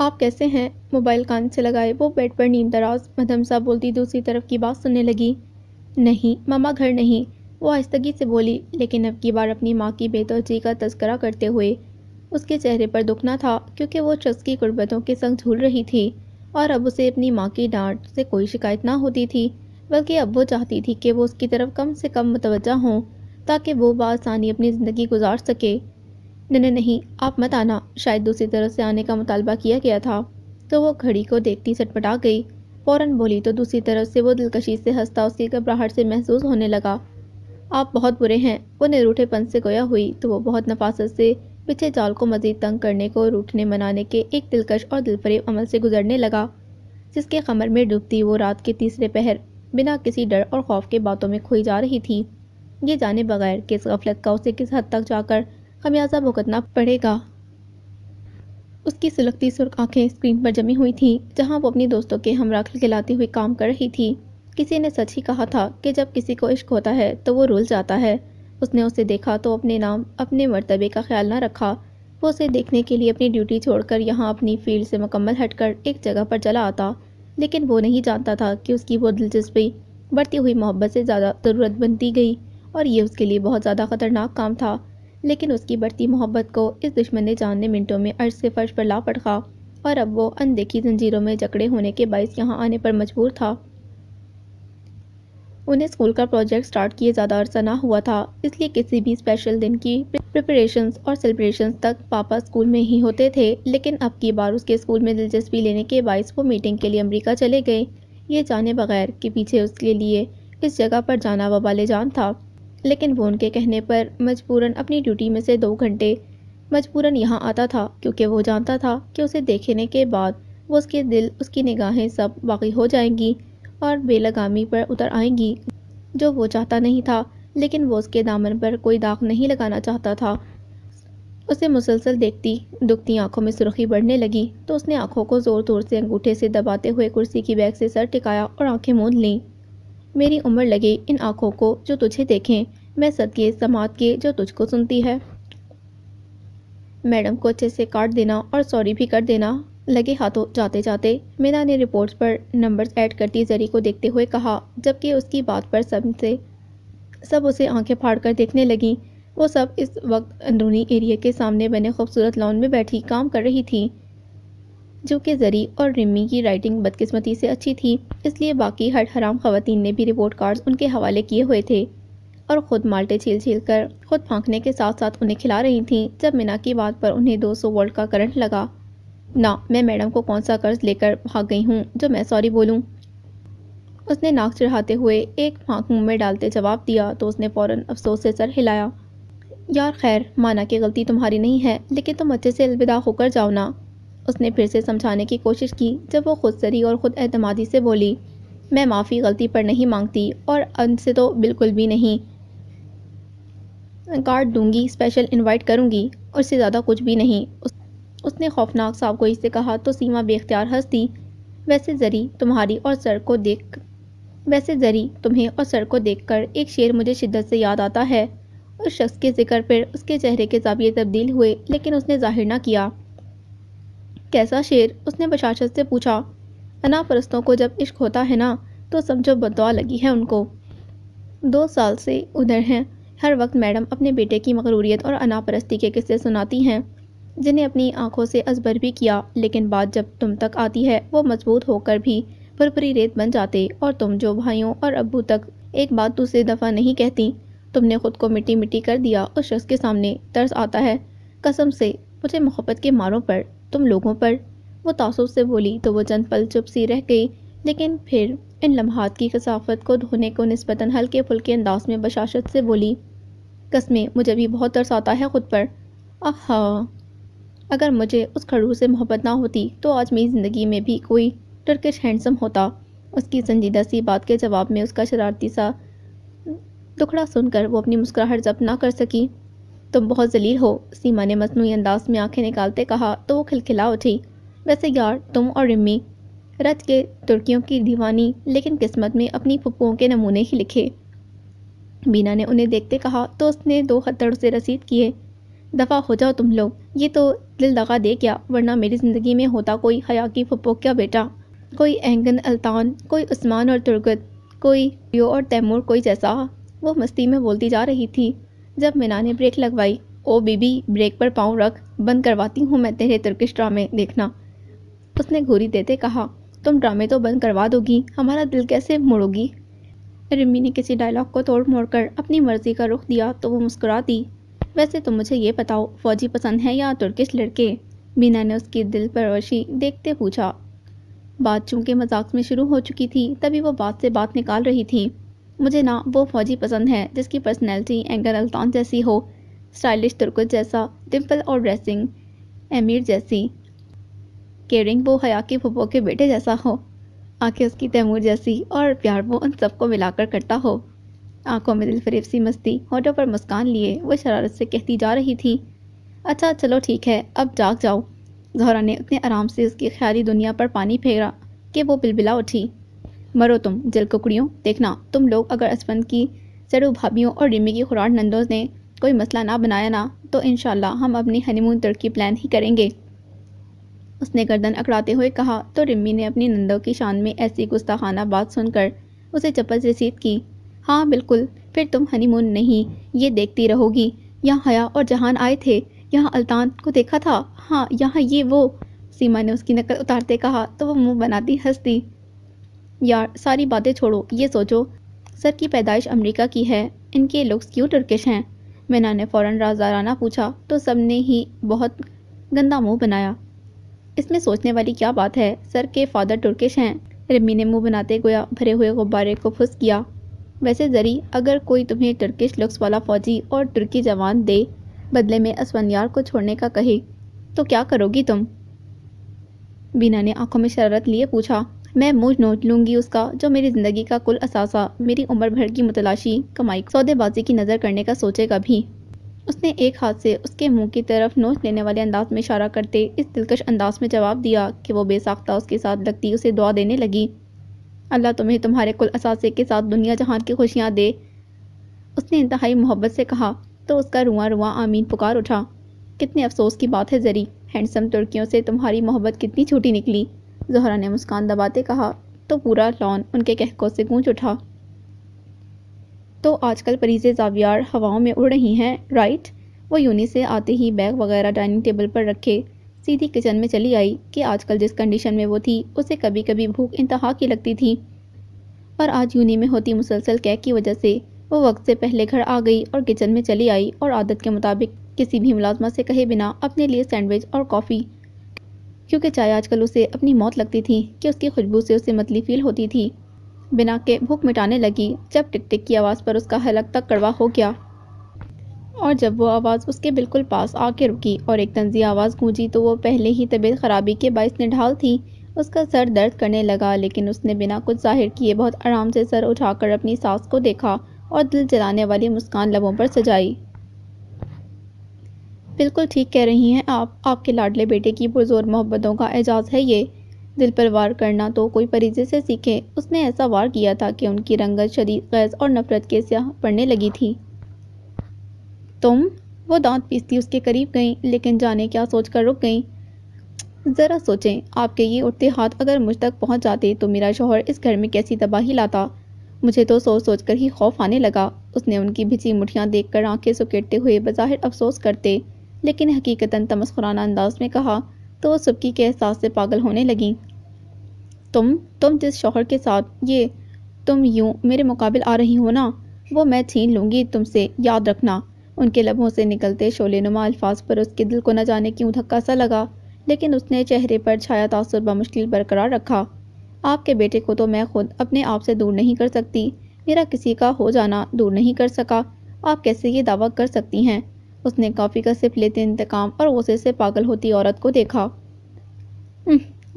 آپ کیسے ہیں؟ موبائل کان سے لگائے وہ بیڈ پر نیم دراز مدھم سا بولتی دوسری طرف کی بات سننے لگی۔ نہیں ماما گھر نہیں، وہ آہستگی سے بولی، لیکن اب کی بار اپنی ماں کی بے توجہی کا تذکرہ کرتے ہوئے۔ اس کے چہرے پر دکھ نہ تھا کیونکہ وہ شخص کی قربتوں کے سنگ جھول رہی تھی، اور اب اسے اپنی ماں کی ڈانٹ سے کوئی شکایت نہ ہوتی تھی، بلکہ اب وہ چاہتی تھی کہ وہ اس کی طرف کم سے کم متوجہ ہوں تاکہ وہ بآسانی اپنی زندگی گزار سکے۔ نہیں آپ مت آنا، شاید دوسری طرف سے آنے کا مطالبہ کیا گیا تھا۔ تو وہ گھڑی کو دیکھتی سٹپٹا گئی، فوراً بولی تو دوسری طرف سے وہ دلکشی سے ہنستا اس کی گھبراہٹ سے محسوس ہونے لگا۔ آپ بہت برے ہیں، وہ نروٹھے پن سے گویا ہوئی تو وہ بہت نفاست سے پچھے جال کو مزید تنگ کرنے کو روٹھنے منانے کے ایک دلکش اور دلفریب عمل سے گزرنے لگا، جس کے قمر میں ڈوبتی وہ رات کے تیسرے پہر بنا کسی ڈر اور خوف کے باتوں میں کھوئی جا رہی تھی، یہ جانے بغیر کہ اس غفلت کا اسے کس حد تک جا کر خمیازہ بھگتنا پڑے گا۔ اس کی سلگتی سرخ آنکھیں اسکرین پر جمی ہوئی تھیں جہاں وہ اپنی دوستوں کے ہمراہ کھلکھلاتی ہوئی کام کر رہی تھی۔ کسی نے سچ ہی کہا تھا کہ جب کسی کو عشق ہوتا ہے تو وہ رول جاتا ہے۔ اس نے اسے دیکھا تو اپنے نام اپنے مرتبے کا خیال نہ رکھا، وہ اسے دیکھنے کے لیے اپنی ڈیوٹی چھوڑ کر یہاں اپنی فیلڈ سے مکمل ہٹ کر ایک جگہ پر چلا آتا، لیکن وہ نہیں جانتا تھا کہ اس کی وہ دلچسپی بڑھتی ہوئی محبت سے زیادہ ضرورت بنتی گئی، اور یہ اس کے لیے بہت زیادہ خطرناک کام تھا۔ لیکن اس کی بڑھتی محبت کو اس دشمن جان نے منٹوں میں عرش سے فرش پر لا پٹکا، اور اب وہ اندیکھی زنجیروں میں جکڑے ہونے کے باعث یہاں آنے پر مجبور تھا۔ انہیں اسکول کا پروجیکٹ سٹارٹ کیے زیادہ عرصہ نہ ہوا تھا، اس لیے کسی بھی اسپیشل دن کی پریپریشنز اور سیلیبریشنز تک پاپا اسکول میں ہی ہوتے تھے، لیکن اب کی بار اس کے اسکول میں دلچسپی لینے کے باعث وہ میٹنگ کے لیے امریکہ چلے گئے، یہ جانے بغیر کہ پیچھے اس کے لیے اس جگہ پر جانا وبال جان تھا۔ لیکن وہ ان کے کہنے پر مجبوراً اپنی ڈیوٹی میں سے 2 گھنٹے مجبوراً یہاں آتا تھا، کیونکہ وہ جانتا تھا کہ اسے دیکھنے کے بعد وہ اس کے دل اس کی نگاہیں سب باقی ہو جائیں گی اور بے لگامی پر اتر آئیں گی، جو وہ چاہتا نہیں تھا، لیکن وہ اس کے دامن پر کوئی داغ نہیں لگانا چاہتا تھا۔ اسے مسلسل دیکھتی دکھتی آنکھوں میں سرخی بڑھنے لگی تو اس نے آنکھوں کو زور زور سے انگوٹھے سے دباتے ہوئے کرسی کی بیک سے سر ٹکایا اور آنکھیں موند لیں۔ میری عمر لگے ان آنکھوں کو جو تجھے دیکھیں، میں صدقے سماعت کے جو تجھ کو سنتی ہے۔ میڈم کو اچھے سے کاٹ دینا اور سوری بھی کر دینا۔ لگے ہاتھوں جاتے جاتے مینا نے رپورٹس پر نمبرز ایڈ کرتی زری کو دیکھتے ہوئے کہا، جبکہ اس کی بات پر سب اسے آنکھیں پھاڑ کر دیکھنے لگیں۔ وہ سب اس وقت اندرونی ایریا کے سامنے بنے خوبصورت لان میں بیٹھی کام کر رہی تھیں، جو کہ زری اور رمی کی رائٹنگ بدقسمتی سے اچھی تھی، اس لیے باقی ہٹ حرام خواتین نے بھی رپورٹ کارڈز ان کے حوالے کیے ہوئے تھے، اور خود مالٹے چھیل چھیل کر خود پھانکنے کے ساتھ ساتھ انہیں کھلا رہی تھیں۔ جب مینا کی بات پر انہیں 200 وولٹ کا کرنٹ لگا، نہ میں میڈم کو کون سا قرض لے کر بھاگ گئی ہوں جو میں سوری بولوں، اس نے ناک چڑھاتے ہوئے ایک پھانک منہ میں ڈالتے جواب دیا تو اس نے فوراً افسوس سے سر ہلایا۔ یار خیر، مانا کہ غلطی تمہاری نہیں ہے، لیکن تم اچھے سے الوداع ہو کر جاؤ نا، اس نے پھر سے سمجھانے کی کوشش کی جب وہ خود سری اور خود اعتمادی سے بولی، میں معافی غلطی پر نہیں مانگتی، اور ان سے تو بالکل بھی نہیں، کارڈ دوں گی، اسپیشل انوائٹ کروں گی، اور اس سے زیادہ کچھ بھی نہیں، اس نے خوفناک صاف گوئی سے کہا تو سیما بے اختیار ہنس دی۔ ویسے زری تمہیں اور سر کو دیکھ کر ایک شعر مجھے شدت سے یاد آتا ہے۔ اس شخص کے ذکر پر اس کے چہرے کے زاویے تبدیل ہوئے، لیکن اس نے ظاہر نہ کیا۔ کیسا شعر؟ اس نے بشاشت سے پوچھا۔ انا پرستوں کو جب عشق ہوتا ہے نا تو سمجھو بددعا لگی ہے ان کو۔ 2 سال سے ادھر ہیں، ہر وقت میڈم اپنے بیٹے کی مغروریت اور انا پرستی کے قصے سناتی ہیں، جنہیں اپنی آنکھوں سے ازبر بھی کیا، لیکن بات جب تم تک آتی ہے وہ مضبوط ہو کر بھی پھرپھری ریت بن جاتے، اور تم جو بھائیوں اور ابو تک ایک بات دوسری دفعہ نہیں کہتی، تم نے خود کو مٹی مٹی کر دیا اس شخص کے سامنے۔ ترس آتا ہے قسم سے مجھے محبت کے ماروں پر، تم لوگوں پر، وہ تعصب سے بولی تو وہ چند پل چپ سی رہ گئی، لیکن پھر ان لمحات کی کثافت کو دھونے کو نسبتاً ہلکے پھلکے انداز میں بشاشت سے بولی، قسمیں مجھے بھی بہت ترس آتا ہے خود پر۔ اگر مجھے اس کھڑور سے محبت نہ ہوتی تو آج میری زندگی میں بھی کوئی ٹرکش ہینڈسم ہوتا۔ اس کی سنجیدہ سی بات کے جواب میں اس کا شرارتی سا دکھڑا سن کر وہ اپنی مسکراہٹ ضبط نہ کر سکی۔ تم بہت ذلیل ہو، سیما نے مصنوعی انداز میں آنکھیں نکالتے کہا تو وہ کھلکھلا اٹھی۔ ویسے یار تم اور رمی رت کے ترکیوں کی دیوانی، لیکن قسمت میں اپنی پھپھوؤں کے نمونے ہی لکھے، بینا نے انہیں دیکھتے کہا تو اس نے 2 ہتھڑ سے رسید کیے۔ دفع ہو جاؤ تم لوگ، یہ تو دل دغا دے گیا، ورنہ میری زندگی میں ہوتا کوئی حیا کی پھپھو کا بیٹا، کوئی اینگن الطان، کوئی عثمان اور ترگت، کوئی ریو اور تیمور کوئی جیسا۔ وہ مستی میں بولتی جا رہی تھی جب مینا نے بریک لگوائی۔ او بی بی، بریک پر پاؤں رکھ، بند کرواتی ہوں میں تیرے ترکش ڈرامے دیکھنا، اس نے گھوری دیتے کہا۔ تم ڈرامے تو بند کروا دو گی، ہمارا دل کیسے موڑو گی؟ رمی نے کسی ڈائلاگ کو توڑ موڑ کر اپنی مرضی کا رخ دیا تو وہ مسکرا دی۔ ویسے تم مجھے یہ بتاؤ، فوجی پسند ہے یا ترکش لڑکے؟ بینا نے اس کی دل پرورشی دیکھتے پوچھا۔ بات چونکہ مذاق میں شروع ہو چکی تھی تبھی وہ بات سے بات نکال رہی تھی۔ مجھے نا وہ فوجی پسند ہے جس کی پرسنالٹی اینگر الطان جیسی ہو، اسٹائلش ترکت جیسا، ڈمپل اور ڈریسنگ امیر جیسی، کیئرنگ وہ حیا کی پھپھو کے بیٹے جیسا ہو، آنکھیں اس کی تیمور جیسی، اور پیار وہ ان سب کو ملا کر کرتا ہو۔ آنکھوں میں دل فریب سی مستی، ہونٹوں پر مسکان لیے وہ شرارت سے کہتی جا رہی تھی۔ اچھا چلو ٹھیک ہے، اب جاگ جاؤ۔ زہرا نے اتنے آرام سے اس کی خیالی دنیا پر پانی پھیرا کہ وہ بلبلا اٹھی۔ مرو تم جل ککڑیوں، دیکھنا تم لوگ اگر اسپند کی سڑو بھابھیوں اور رمی کی خوراٹ نندوں نے کوئی مسئلہ نہ بنایا نا تو انشاءاللہ ہم اپنی ہنی مون ترکی پلان ہی کریں گے، اس نے گردن اکڑاتے ہوئے کہا تو رمی نے اپنی نندوں کی شان میں ایسی گستاخانہ بات سن کر اسے چپل رسید کی۔ ہاں بالکل، پھر تم ہنی مون نہیں یہ دیکھتی رہو گی، یہاں حیا اور جہان آئے تھے، یہاں الطان کو دیکھا تھا، ہاں یہاں یہ وہ، سیما نے اس کی نقل اتارتے کہا تو وہ منہ بناتی ہنس دی۔ یار ساری باتیں چھوڑو، یہ سوچو سر کی پیدائش امریکہ کی ہے، ان کے لوگس کیوں ٹرکش ہیں؟ مینا نے فوراً رازدارانہ پوچھا تو سب نے ہی بہت گندا منہ بنایا۔ اس میں سوچنے والی کیا بات ہے، سر کے فادر ٹرکش ہیں، رمی نے منہ بناتے گویا بھرے ہوئے غبارے کو پھس کیا۔ ویسے زری، اگر کوئی تمہیں ٹرکش لکس والا فوجی اور ترکی جوان دے بدلے میں اسفندیار کو چھوڑنے کا کہے تو کیا کرو گی تم؟ بینا نے آنکھوں میں شرارت لیے پوچھا۔ میں منہ نوچ لوں گی اس کا جو میری زندگی کا کل اثاثہ، میری عمر بھر کی متلاشی کمائی سودے بازی کی نظر کرنے کا سوچے گا بھی۔ اس نے ایک ہاتھ سے اس کے منہ کی طرف نوچ لینے والے انداز میں اشارہ کرتے اس دلکش انداز میں جواب دیا کہ وہ بے ساختہ اس کے ساتھ لگتی اسے دعا دینے لگی۔ اللہ تمہیں تمہارے کل اثاثے کے ساتھ دنیا جہان کی خوشیاں دے، اس نے انتہائی محبت سے کہا تو اس کا رواں رواں آمین پکار اٹھا۔ کتنے افسوس کی بات ہے زری، ہینڈسم ترکیوں سے تمہاری محبت کتنی چھوٹی نکلی، زہرا نے مسکان دباتے کہا تو پورا لان ان کے کہکوں سے گونج اٹھا۔ تو آج کل پریزیں زاویار ہواؤں میں اڑ رہی ہیں، رائٹ؟ وہ یونی سے آتے ہی بیگ وغیرہ ڈائننگ ٹیبل پر رکھے سیدھی کچن میں چلی آئی کہ آج کل جس کنڈیشن میں وہ تھی اسے کبھی کبھی بھوک انتہا کی لگتی تھی، اور آج یونی میں ہوتی مسلسل کیک کی وجہ سے وہ وقت سے پہلے گھر آ گئی اور کچن میں چلی آئی اور عادت کے مطابق کسی بھی ملازمہ سے کہے بنا اپنے لیے سینڈوچ اور کافی، کیونکہ چائے آج کل اسے اپنی موت لگتی تھی کہ اس کی خوشبو سے اسے متلی فیل ہوتی تھی، بنا کے بھوک مٹانے لگی جب ٹک ٹک کی آواز پر اس کا حلق تک کڑوا ہو گیا، اور جب وہ آواز اس کے بالکل پاس آ کے رکی اور ایک طنزیہ آواز گونجی تو وہ پہلے ہی طبیعت خرابی کے باعث نڈھال تھی، اس کا سر درد کرنے لگا، لیکن اس نے بنا کچھ ظاہر کیے بہت آرام سے سر اٹھا کر اپنی ساس کو دیکھا اور دل جلانے والی مسکان لبوں پر سجائی۔ بالکل ٹھیک کہہ رہی ہیں آپ کے لاڈلے بیٹے کی پرزور محبتوں کا اعزاز ہے یہ، دل پر وار کرنا تو کوئی پریزے سے سیکھے، اس نے ایسا وار کیا تھا کہ ان کی رنگت شدید غیظ اور نفرت کے سیاہ پڑنے لگی تھی۔ تم؟ وہ دانت پیستی اس کے قریب گئیں لیکن جانے کیا سوچ کر رک گئیں۔ ذرا سوچیں، آپ کے یہ اٹھتے ہاتھ اگر مجھ تک پہنچ جاتے تو میرا شوہر اس گھر میں کیسی تباہی لاتا، مجھے تو سوچ سوچ کر ہی خوف آنے لگا، اس نے ان کی بھیجی مٹھیاں دیکھ کر آنکھیں سکیڑتے ہوئے بظاہر افسوس کرتے لیکن حقیقتاً تمسخرانہ انداز میں کہا تو وہ سبکی کے احساس سے پاگل ہونے لگیں۔ تم جس شوہر کے ساتھ یہ تم یوں میرے مقابل آ رہی ہو نا، وہ میں چھین لوں گی تم سے، یاد رکھنا۔ ان کے لبوں سے نکلتے شعلے نما الفاظ پر اس کے دل کو نہ جانے کیوں دھکا سا لگا، لیکن اس نے چہرے پر چھایا تاثر بمشکل برقرار رکھا۔ آپ کے بیٹے کو تو میں خود اپنے آپ سے دور نہیں کر سکتی، میرا کسی کا ہو جانا دور نہیں کر سکا، آپ کیسے یہ دعویٰ کر سکتی ہیں؟ اس نے کافی کا سپ لیتے انتقام اور غصے سے پاگل ہوتی عورت کو دیکھا۔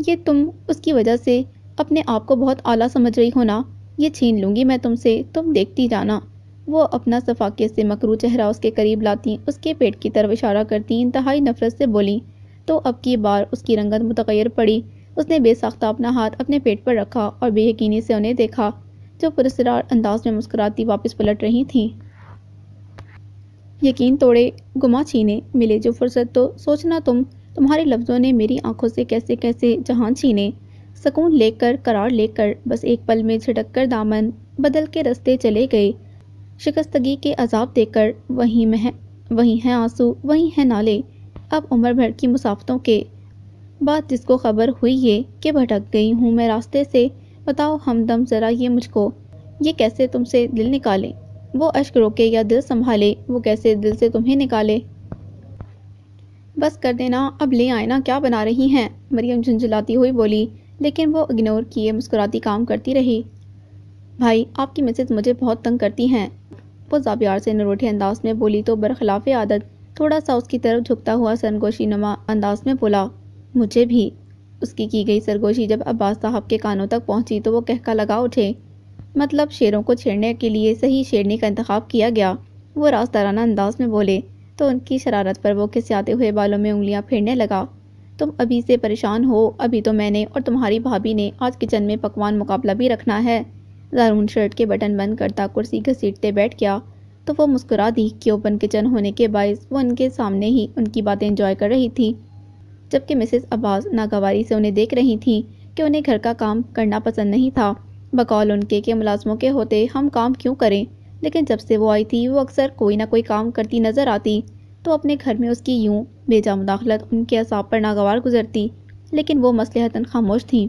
یہ تم اس کی وجہ سے اپنے آپ کو بہت اعلیٰ سمجھ رہی ہو نا، یہ چھین لوں گی میں تم سے، تم دیکھتی جانا۔ وہ اپنا صفاقیت سے مکروہ چہرہ اس کے قریب لاتی اس کے پیٹ کی طرف اشارہ کرتی انتہائی نفرت سے بولی تو اب کی بار اس کی رنگت متغیر پڑی، اس نے بے ساختہ اپنا ہاتھ اپنے پیٹ پر رکھا اور بے یقینی سے انہیں دیکھا جو پراسرار انداز میں مسکراتی واپس پلٹ رہی تھیں۔ یقین توڑے، گما چھینے، ملے جو فرصت تو سوچنا تمہارے لفظوں نے میری آنکھوں سے کیسے کیسے جہان چھینے، سکون لے کر قرار لے کر بس ایک پل میں جھٹک کر دامن بدل کے رستے چلے گئے، شکستگی کے عذاب دے کر وہیں ہیں آنسو، وہیں ہیں نالے، اب عمر بھر کی مسافتوں کے بعد جس کو خبر ہوئی یہ کہ بھٹک گئی ہوں میں راستے سے، بتاؤ ہمدم ذرا یہ مجھ کو، یہ کیسے تم سے دل نکالے، وہ اشک روکے یا دل سنبھالے، وہ کیسے دل سے تمہیں نکالے۔ بس کر دینا، اب لے آئے نا، کیا بنا رہی ہیں، مریم جھنجھلاتی ہوئی بولی، لیکن وہ اگنور کیے مسکراتی کام کرتی رہی۔ بھائی، آپ کی مسز مجھے بہت تنگ کرتی ہیں، وہ زابیار سے نروٹھے انداز میں بولی تو برخلاف عادت تھوڑا سا اس کی طرف جھکتا ہوا سرگوشی نما انداز میں بولا، مجھے بھی۔ اس کی گئی سرگوشی جب عباس صاحب کے کانوں تک پہنچی تو وہ کہکا لگا اٹھے، مطلب شیروں کو چھیڑنے کے لیے صحیح شیرنی کا انتخاب کیا گیا، وہ رازدارانہ انداز میں بولے تو ان کی شرارت پر وہ کھسیاتے ہوئے بالوں میں انگلیاں پھیرنے لگا، تم ابھی سے پریشان ہو، ابھی تو میں نے اور تمہاری بھابھی نے آج کچن میں پکوان مقابلہ بھی رکھنا ہے۔ زارون شرٹ کے بٹن بند کرتا کرسی گھسیٹتے بیٹھ گیا تو وہ مسکرا دی کہ اوپن کچن ہونے کے باعث وہ ان کے سامنے ہی ان کی باتیں انجوائے کر رہی تھی، جبکہ مسز عباس ناگواری سے انہیں دیکھ رہی تھی کہ انہیں گھر کا کام کرنا پسند نہیں تھا، بقول ان کے کہ ملازموں کے ہوتے ہم کام کیوں کریں، لیکن جب سے وہ آئی تھی وہ اکثر کوئی نہ کوئی کام کرتی نظر آتی تو اپنے گھر میں اس کی یوں بے جا مداخلت ان کے اعصاب پر ناگوار گزرتی، لیکن وہ مصلحتاً خاموش تھیں۔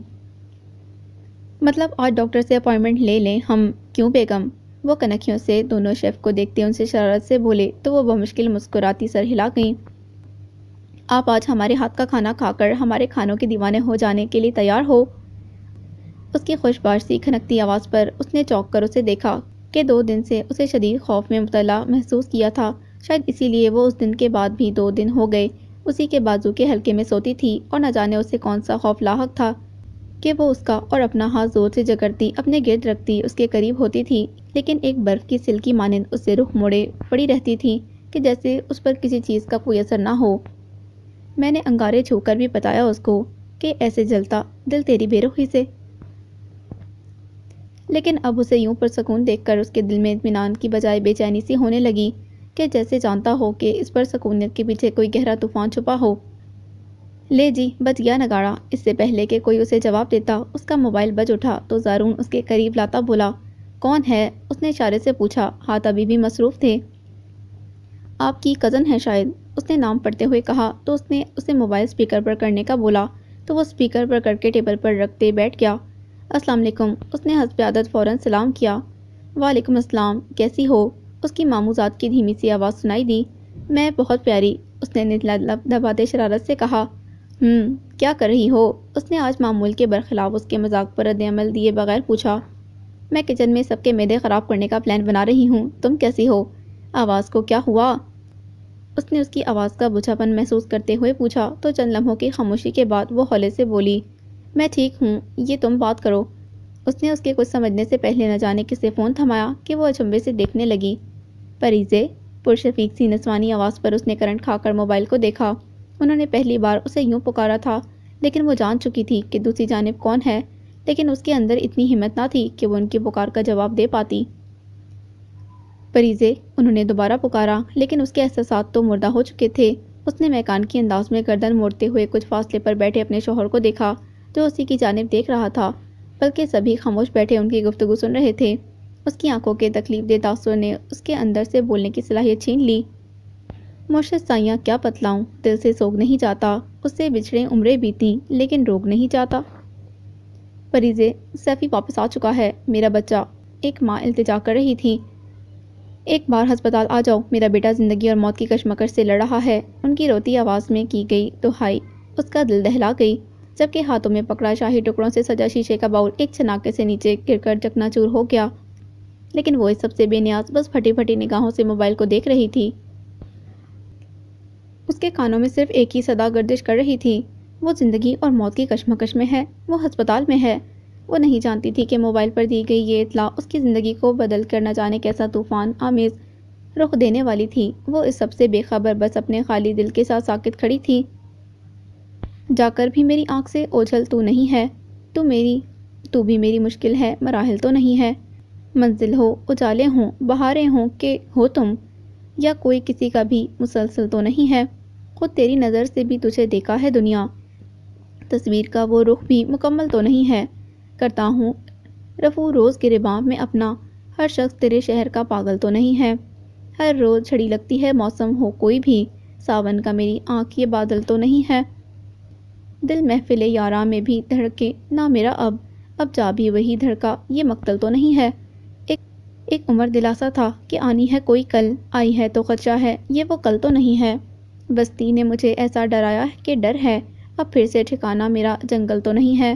مطلب آج ڈاکٹر سے اپائنٹمنٹ لے لیں ہم، کیوں بیگم، وہ کنکھیوں سے دونوں شیف کو دیکھتے ان سے شرارت سے بولے تو وہ بمشکل مسکراتی سر ہلا گئیں۔ آپ آج ہمارے ہاتھ کا کھانا کھا کر ہمارے کھانوں کے دیوانے ہو جانے کے لیے تیار ہو؟ اس کی خوشباش سی کھنکتی آواز پر اس نے چونک کر اسے دیکھا کہ 2 دن سے اسے شدید خوف میں مبتلا محسوس کیا تھا، شاید اسی لیے وہ اس دن کے بعد بھی 2 دن ہو گئے اسی کے بازو کے حلقے میں سوتی تھی، اور نہ جانے اسے کون سا خوف لاحق تھا کہ وہ اس کا اور اپنا ہاتھ زور سے جکڑتی اپنے گرد رکھتی اس کے قریب ہوتی تھی، لیکن ایک برف کی سل کی مانند اس سے رخ موڑے پڑی رہتی تھی کہ جیسے اس پر کسی چیز کا کوئی اثر نہ ہو۔ میں نے انگارے چھو کر بھی بتایا اس کو کہ ایسے جلتا دل تیری بے رخی سے، لیکن اب اسے یوں پرسکون دیکھ کر اس کے دل میں اطمینان کی بجائے بے چینی سی ہونے لگی کہ جیسے جانتا ہو کہ اس پر سکونیت کے پیچھے کوئی گہرا طوفان چھپا ہو۔ لے جی، بج گیا نگاڑا، اس سے پہلے کہ کوئی اسے جواب دیتا اس کا موبائل بج اٹھا تو زارون اس کے قریب لاتا بولا، کون ہے؟ اس نے اشارے سے پوچھا، ہاتھ ابھی بھی مصروف تھے۔ آپ کی کزن ہے شاید، اس نے نام پڑھتے ہوئے کہا تو اس نے اسے موبائل اسپیکر پر کرنے کا بولا تو وہ اسپیکر پر کر کے ٹیبل پر رکھتے بیٹھ گیا۔ السلام علیکم، اس نے حسب عادت فوراً سلام کیا۔ وعلیکم السلام، کیسی ہو؟ اس کی ماموں ذات کی دھیمی سی آواز سنائی دی۔ میں بہت پیاری، اس نے نتلا لب دباتے شرارت سے کہا۔ کیا کر رہی ہو؟ اس نے آج معمول کے برخلاف اس کے مذاق پر رد عمل دیے بغیر پوچھا۔ میں کچن میں سب کے معدے خراب کرنے کا پلان بنا رہی ہوں، تم کیسی ہو؟ آواز کو کیا ہوا؟ اس نے اس کی آواز کا بجھا پن محسوس کرتے ہوئے پوچھا تو چند لمحوں کی خاموشی کے بعد وہ ہولے سے بولی، میں ٹھیک ہوں، یہ تم بات کرو۔ اس نے اس کے کچھ سمجھنے سے پہلے نہ جانے کسے فون تھمایا کہ وہ اچنبھے سے دیکھنے لگی۔ پریزے، پرشفیق سی نسوانی آواز پر اس نے کرنٹ کھا کر موبائل کو دیکھا۔ انہوں نے پہلی بار اسے یوں پکارا تھا، لیکن وہ جان چکی تھی کہ دوسری جانب کون ہے، لیکن اس کے اندر اتنی ہمت نہ تھی کہ وہ ان کی پکار کا جواب دے پاتی۔ پریزے، انہوں نے دوبارہ پکارا، لیکن اس کے احساسات تو مردہ ہو چکے تھے۔ اس نے میکانکی انداز میں گردن موڑتے ہوئے کچھ فاصلے پر بیٹھے اپنے شوہر کو دیکھا جو اسی کی جانب دیکھ رہا تھا، بلکہ سبھی خاموش بیٹھے ان کی گفتگو سن رہے تھے۔ اس کی آنکھوں کے تکلیف دہ تاثر نے اس کے اندر سے بولنے کی صلاحیت چھین لی۔ مرشد سائیاں کیا بتلاؤں، دل سے سوگ نہیں جاتا، اس سے بچھڑے عمریں بیتیں لیکن روگ نہیں جاتا۔ پریزے، سیفی واپس آ چکا ہے، میرا بچہ، ایک ماں التجا کر رہی تھی۔ ایک بار ہسپتال آ جاؤ، میرا بیٹا زندگی اور موت کی کشمکش سے لڑ رہا ہے۔ ان کی روتی آواز میں کی گئی دہائی اس کا دل دہلا گئی، جبکہ ہاتھوں میں پکڑا شاہی ٹکڑوں سے سجا شیشے کا باؤل ایک چھناکے سے نیچے گر کر چکنا چور ہو گیا، لیکن وہ اس سب سے بے نیاز بس پھٹی پھٹی نگاہوں سے موبائل کو دیکھ رہی تھی۔ اس کے کانوں میں صرف ایک ہی صدا گردش کر رہی تھی، وہ زندگی اور موت کی کشمکش میں ہے، وہ ہسپتال میں ہے۔ وہ نہیں جانتی تھی کہ موبائل پر دی گئی یہ اطلاع اس کی زندگی کو بدل کر نہ جانے کیسا طوفان آمیز رخ دینے والی تھی۔ وہ اس سب سے بے خبر بس اپنے خالی دل کے ساتھ ساکت کھڑی تھی۔ جا کر بھی میری آنکھ سے اوجھل تو نہیں ہے، تو بھی میری مشکل ہے، مراحل تو نہیں ہے، منزل ہو، اجالے ہوں، بہاریں ہوں کہ ہو تم، یا کوئی کسی کا بھی مسلسل تو نہیں ہے؟ خود تیری نظر سے بھی تجھے دیکھا ہے دنیا، تصویر کا وہ رخ بھی مکمل تو نہیں ہے۔ کرتا ہوں رفو روز گریباں میں اپنا، ہر شخص تیرے شہر کا پاگل تو نہیں ہے۔ ہر روز چھڑی لگتی ہے موسم ہو کوئی بھی، ساون کا میری آنکھ یہ بادل تو نہیں ہے۔ دل محفل یاراں میں بھی دھڑکے نہ میرا اب جا بھی وہی دھڑکا یہ مقتل تو نہیں ہے۔ ایک عمر دلاسا تھا کہ آنی ہے کوئی کل، آئی ہے تو خدشہ ہے یہ وہ کل تو نہیں ہے۔ بستی نے مجھے ایسا ڈرایا کہ ڈر ہے، اب پھر سے ٹھکانہ میرا جنگل تو نہیں ہے۔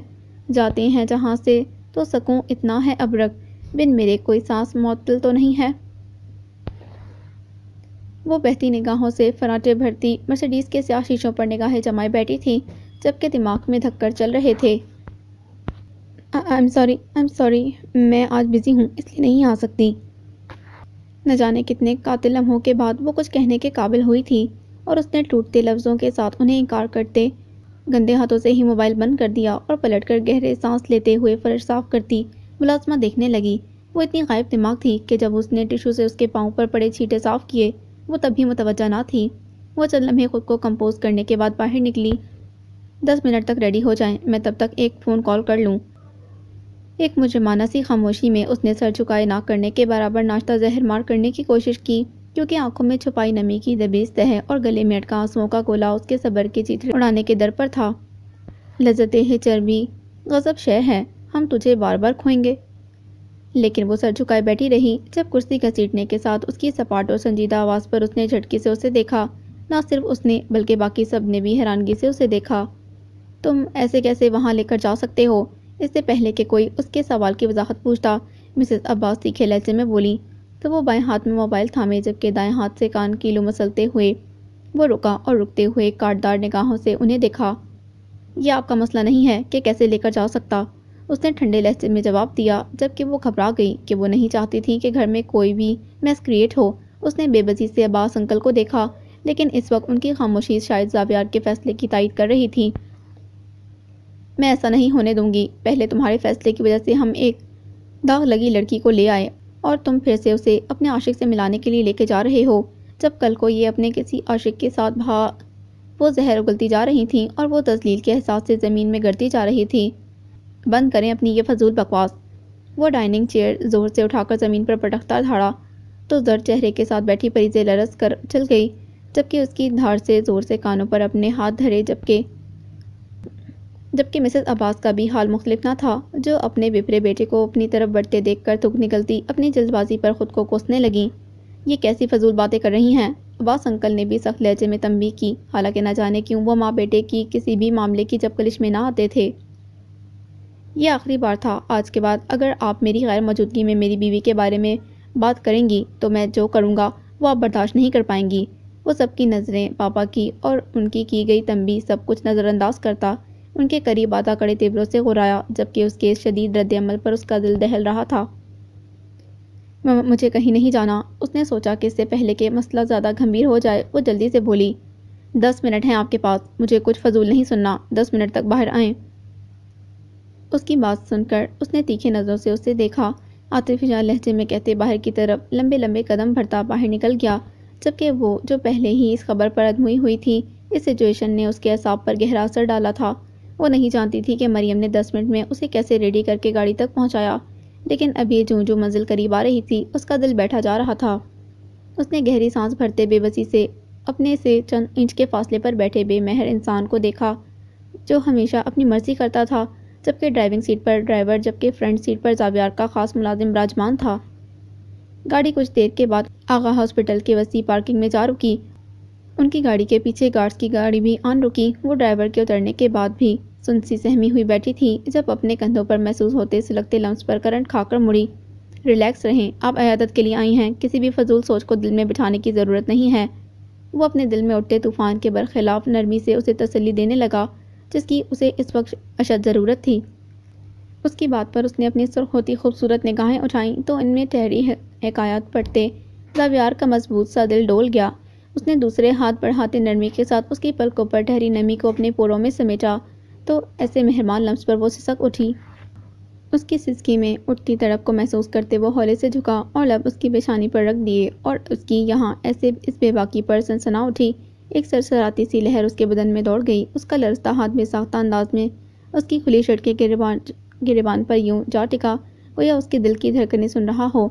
جاتے ہیں جہاں سے تو سکوں اتنا ہے ابرک، بن میرے کوئی سانس معطل تو نہیں ہے۔ وہ بہتی نگاہوں سے فراٹے بھرتی مرسیڈیز کے سیاہ شیشوں پر نگاہیں جمائے بیٹھی تھی، جبکہ دماغ میں دھکر چل رہے تھے۔ I'm sorry، میں آج بزی ہوں اس لیے نہیں آ سکتی۔ نہ جانے کتنے قاتل لمحوں کے بعد وہ کچھ کہنے کے قابل ہوئی تھی، اور اس نے ٹوٹتے لفظوں کے ساتھ انہیں انکار کرتے گندے ہاتھوں سے ہی موبائل بند کر دیا اور پلٹ کر گہرے سانس لیتے ہوئے فرش صاف کرتی ملازمہ دیکھنے لگی۔ وہ اتنی غائب دماغ تھی کہ جب اس نے ٹشو سے اس کے پاؤں پر پڑے چھینٹے صاف کیے وہ تب بھی متوجہ نہ تھی۔ وہ چند لمحے خود کو کمپوز کرنے کے بعد باہر نکلی۔ 10 منٹ تک ریڈی ہو جائیں، میں تب تک ایک فون کال کر لوں۔ ایک مجرمانہ سی خاموشی میں اس نے سر جھکائے نہ کرنے کے برابر ناشتہ زہر مار کرنے کی کوشش کی، کیونکہ آنکھوں میں چھپائی نمی کی دبیز تہے اور گلے میں اٹکا آنسوؤں کا گولا اس کے صبر کے چیتھڑے اڑانے کے در پر تھا۔ لذت ہے چربی غضب شے ہے، ہم تجھے بار بار کھوئیں گے۔ لیکن وہ سر جھکائے بیٹھی رہی۔ جب کرسی گھسیٹنے کے ساتھ اس کی سپاٹ اور سنجیدہ آواز پر اس نے جھٹکے سے اسے دیکھا، نہ صرف اس نے بلکہ باقی سب نے بھی حیرانگی سے اسے دیکھا۔ تم ایسے کیسے وہاں لے کر جا سکتے ہو؟ اس سے پہلے کہ کوئی اس کے سوال کی وضاحت پوچھتا، مسز عباس تیکھے لہجے میں بولی، تو وہ بائیں ہاتھ میں موبائل تھامے جبکہ دائیں ہاتھ سے کان کیلو مسلتے ہوئے وہ رکا اور رکتے ہوئے کاٹدار نگاہوں سے انہیں دیکھا۔ یہ آپ کا مسئلہ نہیں ہے کہ کیسے لے کر جا سکتا، اس نے ٹھنڈے لہجے میں جواب دیا، جبکہ وہ گھبرا گئی کہ وہ نہیں چاہتی تھی کہ گھر میں کوئی بھی میس کریٹ ہو۔ اس نے بے بسی سے عباس انکل کو دیکھا، لیکن اس وقت ان کی خاموشی شاید زاویار کے فیصلے کی تائید کر رہی تھی۔ میں ایسا نہیں ہونے دوں گی۔ پہلے تمہارے فیصلے کی وجہ سے ہم ایک داغ لگی لڑکی کو لے آئے اور تم پھر سے اسے اپنے عاشق سے ملانے کے لیے لے کے جا رہے ہو، جب کل کو یہ اپنے کسی عاشق کے ساتھ وہ زہر اگلتی جا رہی تھیں اور وہ تذلیل کے احساس سے زمین میں گرتی جا رہی تھی۔ بند کریں اپنی یہ فضول بکواس۔ وہ ڈائننگ چیئر زور سے اٹھا کر زمین پر پٹکتا دھاڑا تو زرد چہرے کے ساتھ بیٹھی پریزے لرز کر چل گئی، جبکہ اس کی دھار سے زور سے کانوں پر اپنے ہاتھ دھرے، جبکہ مسز عباس کا بھی حال مختلف نہ تھا، جو اپنے بپھرے بیٹے کو اپنی طرف بڑھتے دیکھ کر تھک نکلتی اپنی جلد بازی پر خود کو کوسنے لگیں۔ یہ کیسی فضول باتیں کر رہی ہیں؟ عباس انکل نے بھی سخت لہجے میں تنبیہ کی، حالانکہ نہ جانے کیوں وہ ماں بیٹے کی کسی بھی معاملے کی چپکلش میں نہ آتے تھے۔ یہ آخری بار تھا، آج کے بعد اگر آپ میری غیر موجودگی میں میری بیوی کے بارے میں بات کریں گی تو میں جو کروں گا وہ آپ برداشت نہیں کر پائیں گی۔ وہ سب کی نظریں پاپا کی اور ان کی گئی تنبیہ سب کچھ نظر انداز کرتا ان کے قریب آتا کڑے تیوروں سے غرایا، جبکہ اس کے شدید رد عمل پر اس کا دل دہل رہا تھا۔ مجھے کہیں نہیں جانا، اس نے سوچا کہ اس سے پہلے کہ مسئلہ زیادہ گھمبیر ہو جائے وہ جلدی سے بولی، 10 منٹ ہیں آپ کے پاس، مجھے کچھ فضول نہیں سننا، 10 منٹ تک باہر آئیں۔ اس کی بات سن کر اس نے تیکھے نظروں سے اسے دیکھا، عاطفیانہ لہجے میں کہتے باہر کی طرف لمبے لمبے قدم بھرتا باہر نکل گیا، جبکہ وہ جو پہلے ہی اس خبر پر ادموئی ہوئی تھی، اس سچویشن نے اس کے اعصاب پر گہرا اثر ڈالا تھا۔ وہ نہیں جانتی تھی کہ مریم نے 10 منٹ میں اسے کیسے ریڈی کر کے گاڑی تک پہنچایا، لیکن ابھی جو منزل قریب آ رہی تھی اس کا دل بیٹھا جا رہا تھا۔ اس نے گہری سانس بھرتے بے بسی سے اپنے سے چند انچ کے فاصلے پر بیٹھے بے مہر انسان کو دیکھا، جو ہمیشہ اپنی مرضی کرتا تھا، جبکہ ڈرائیونگ سیٹ پر ڈرائیور جبکہ فرنٹ سیٹ پر زاویار کا خاص ملازم براجمان تھا۔ گاڑی کچھ دیر کے بعد آغا ہاسپٹل کے وسیع پارکنگ میں جا رکی۔ ان کی گاڑی کے پیچھے گارڈز کی گاڑی بھی آن رکی۔ وہ ڈرائیور کے اترنے کے بعد بھی سنسی سہمی ہوئی بیٹھی تھی، جب اپنے کندھوں پر محسوس ہوتے سلگتے لمس پر کرنٹ کھا کر مڑی۔ ریلیکس رہیں، آپ عیادت کے لیے آئی ہیں، کسی بھی فضول سوچ کو دل میں بٹھانے کی ضرورت نہیں ہے۔ وہ اپنے دل میں اٹھتے طوفان کے برخلاف نرمی سے اسے تسلی دینے لگا، جس کی اسے اس وقت اشد ضرورت تھی۔ اس کی بات پر اس نے اپنی سرخ ہوتی خوبصورت نگاہیں اٹھائیں تو ان میں ٹھہری حکایات پڑھتے زاویار کا مضبوط سا دل ڈول گیا۔ اس نے دوسرے ہاتھ بڑھاتے نرمی کے ساتھ اس کی پلکوں پر ٹھہری نمی کو اپنے پوروں میں سمیٹا تو ایسے مہربان لمس پر وہ سسک اٹھی۔ اس کی سسکی میں اٹھتی تڑپ کو محسوس کرتے وہ ہولے سے جھکا اور لب اس کی پیشانی پر رکھ دیے اور اس کی یہاں ایسے اس بے باکی پر سنسنا اٹھی۔ ایک سرسراتی سی لہر اس کے بدن میں دوڑ گئی۔ اس کا لرزتا ہاتھ بے ساختہ انداز میں اس کی کھلی شرٹ کے گریبان پر یوں جا ٹکا گویا اس کے دل کی دھڑکنیں سن رہا ہو۔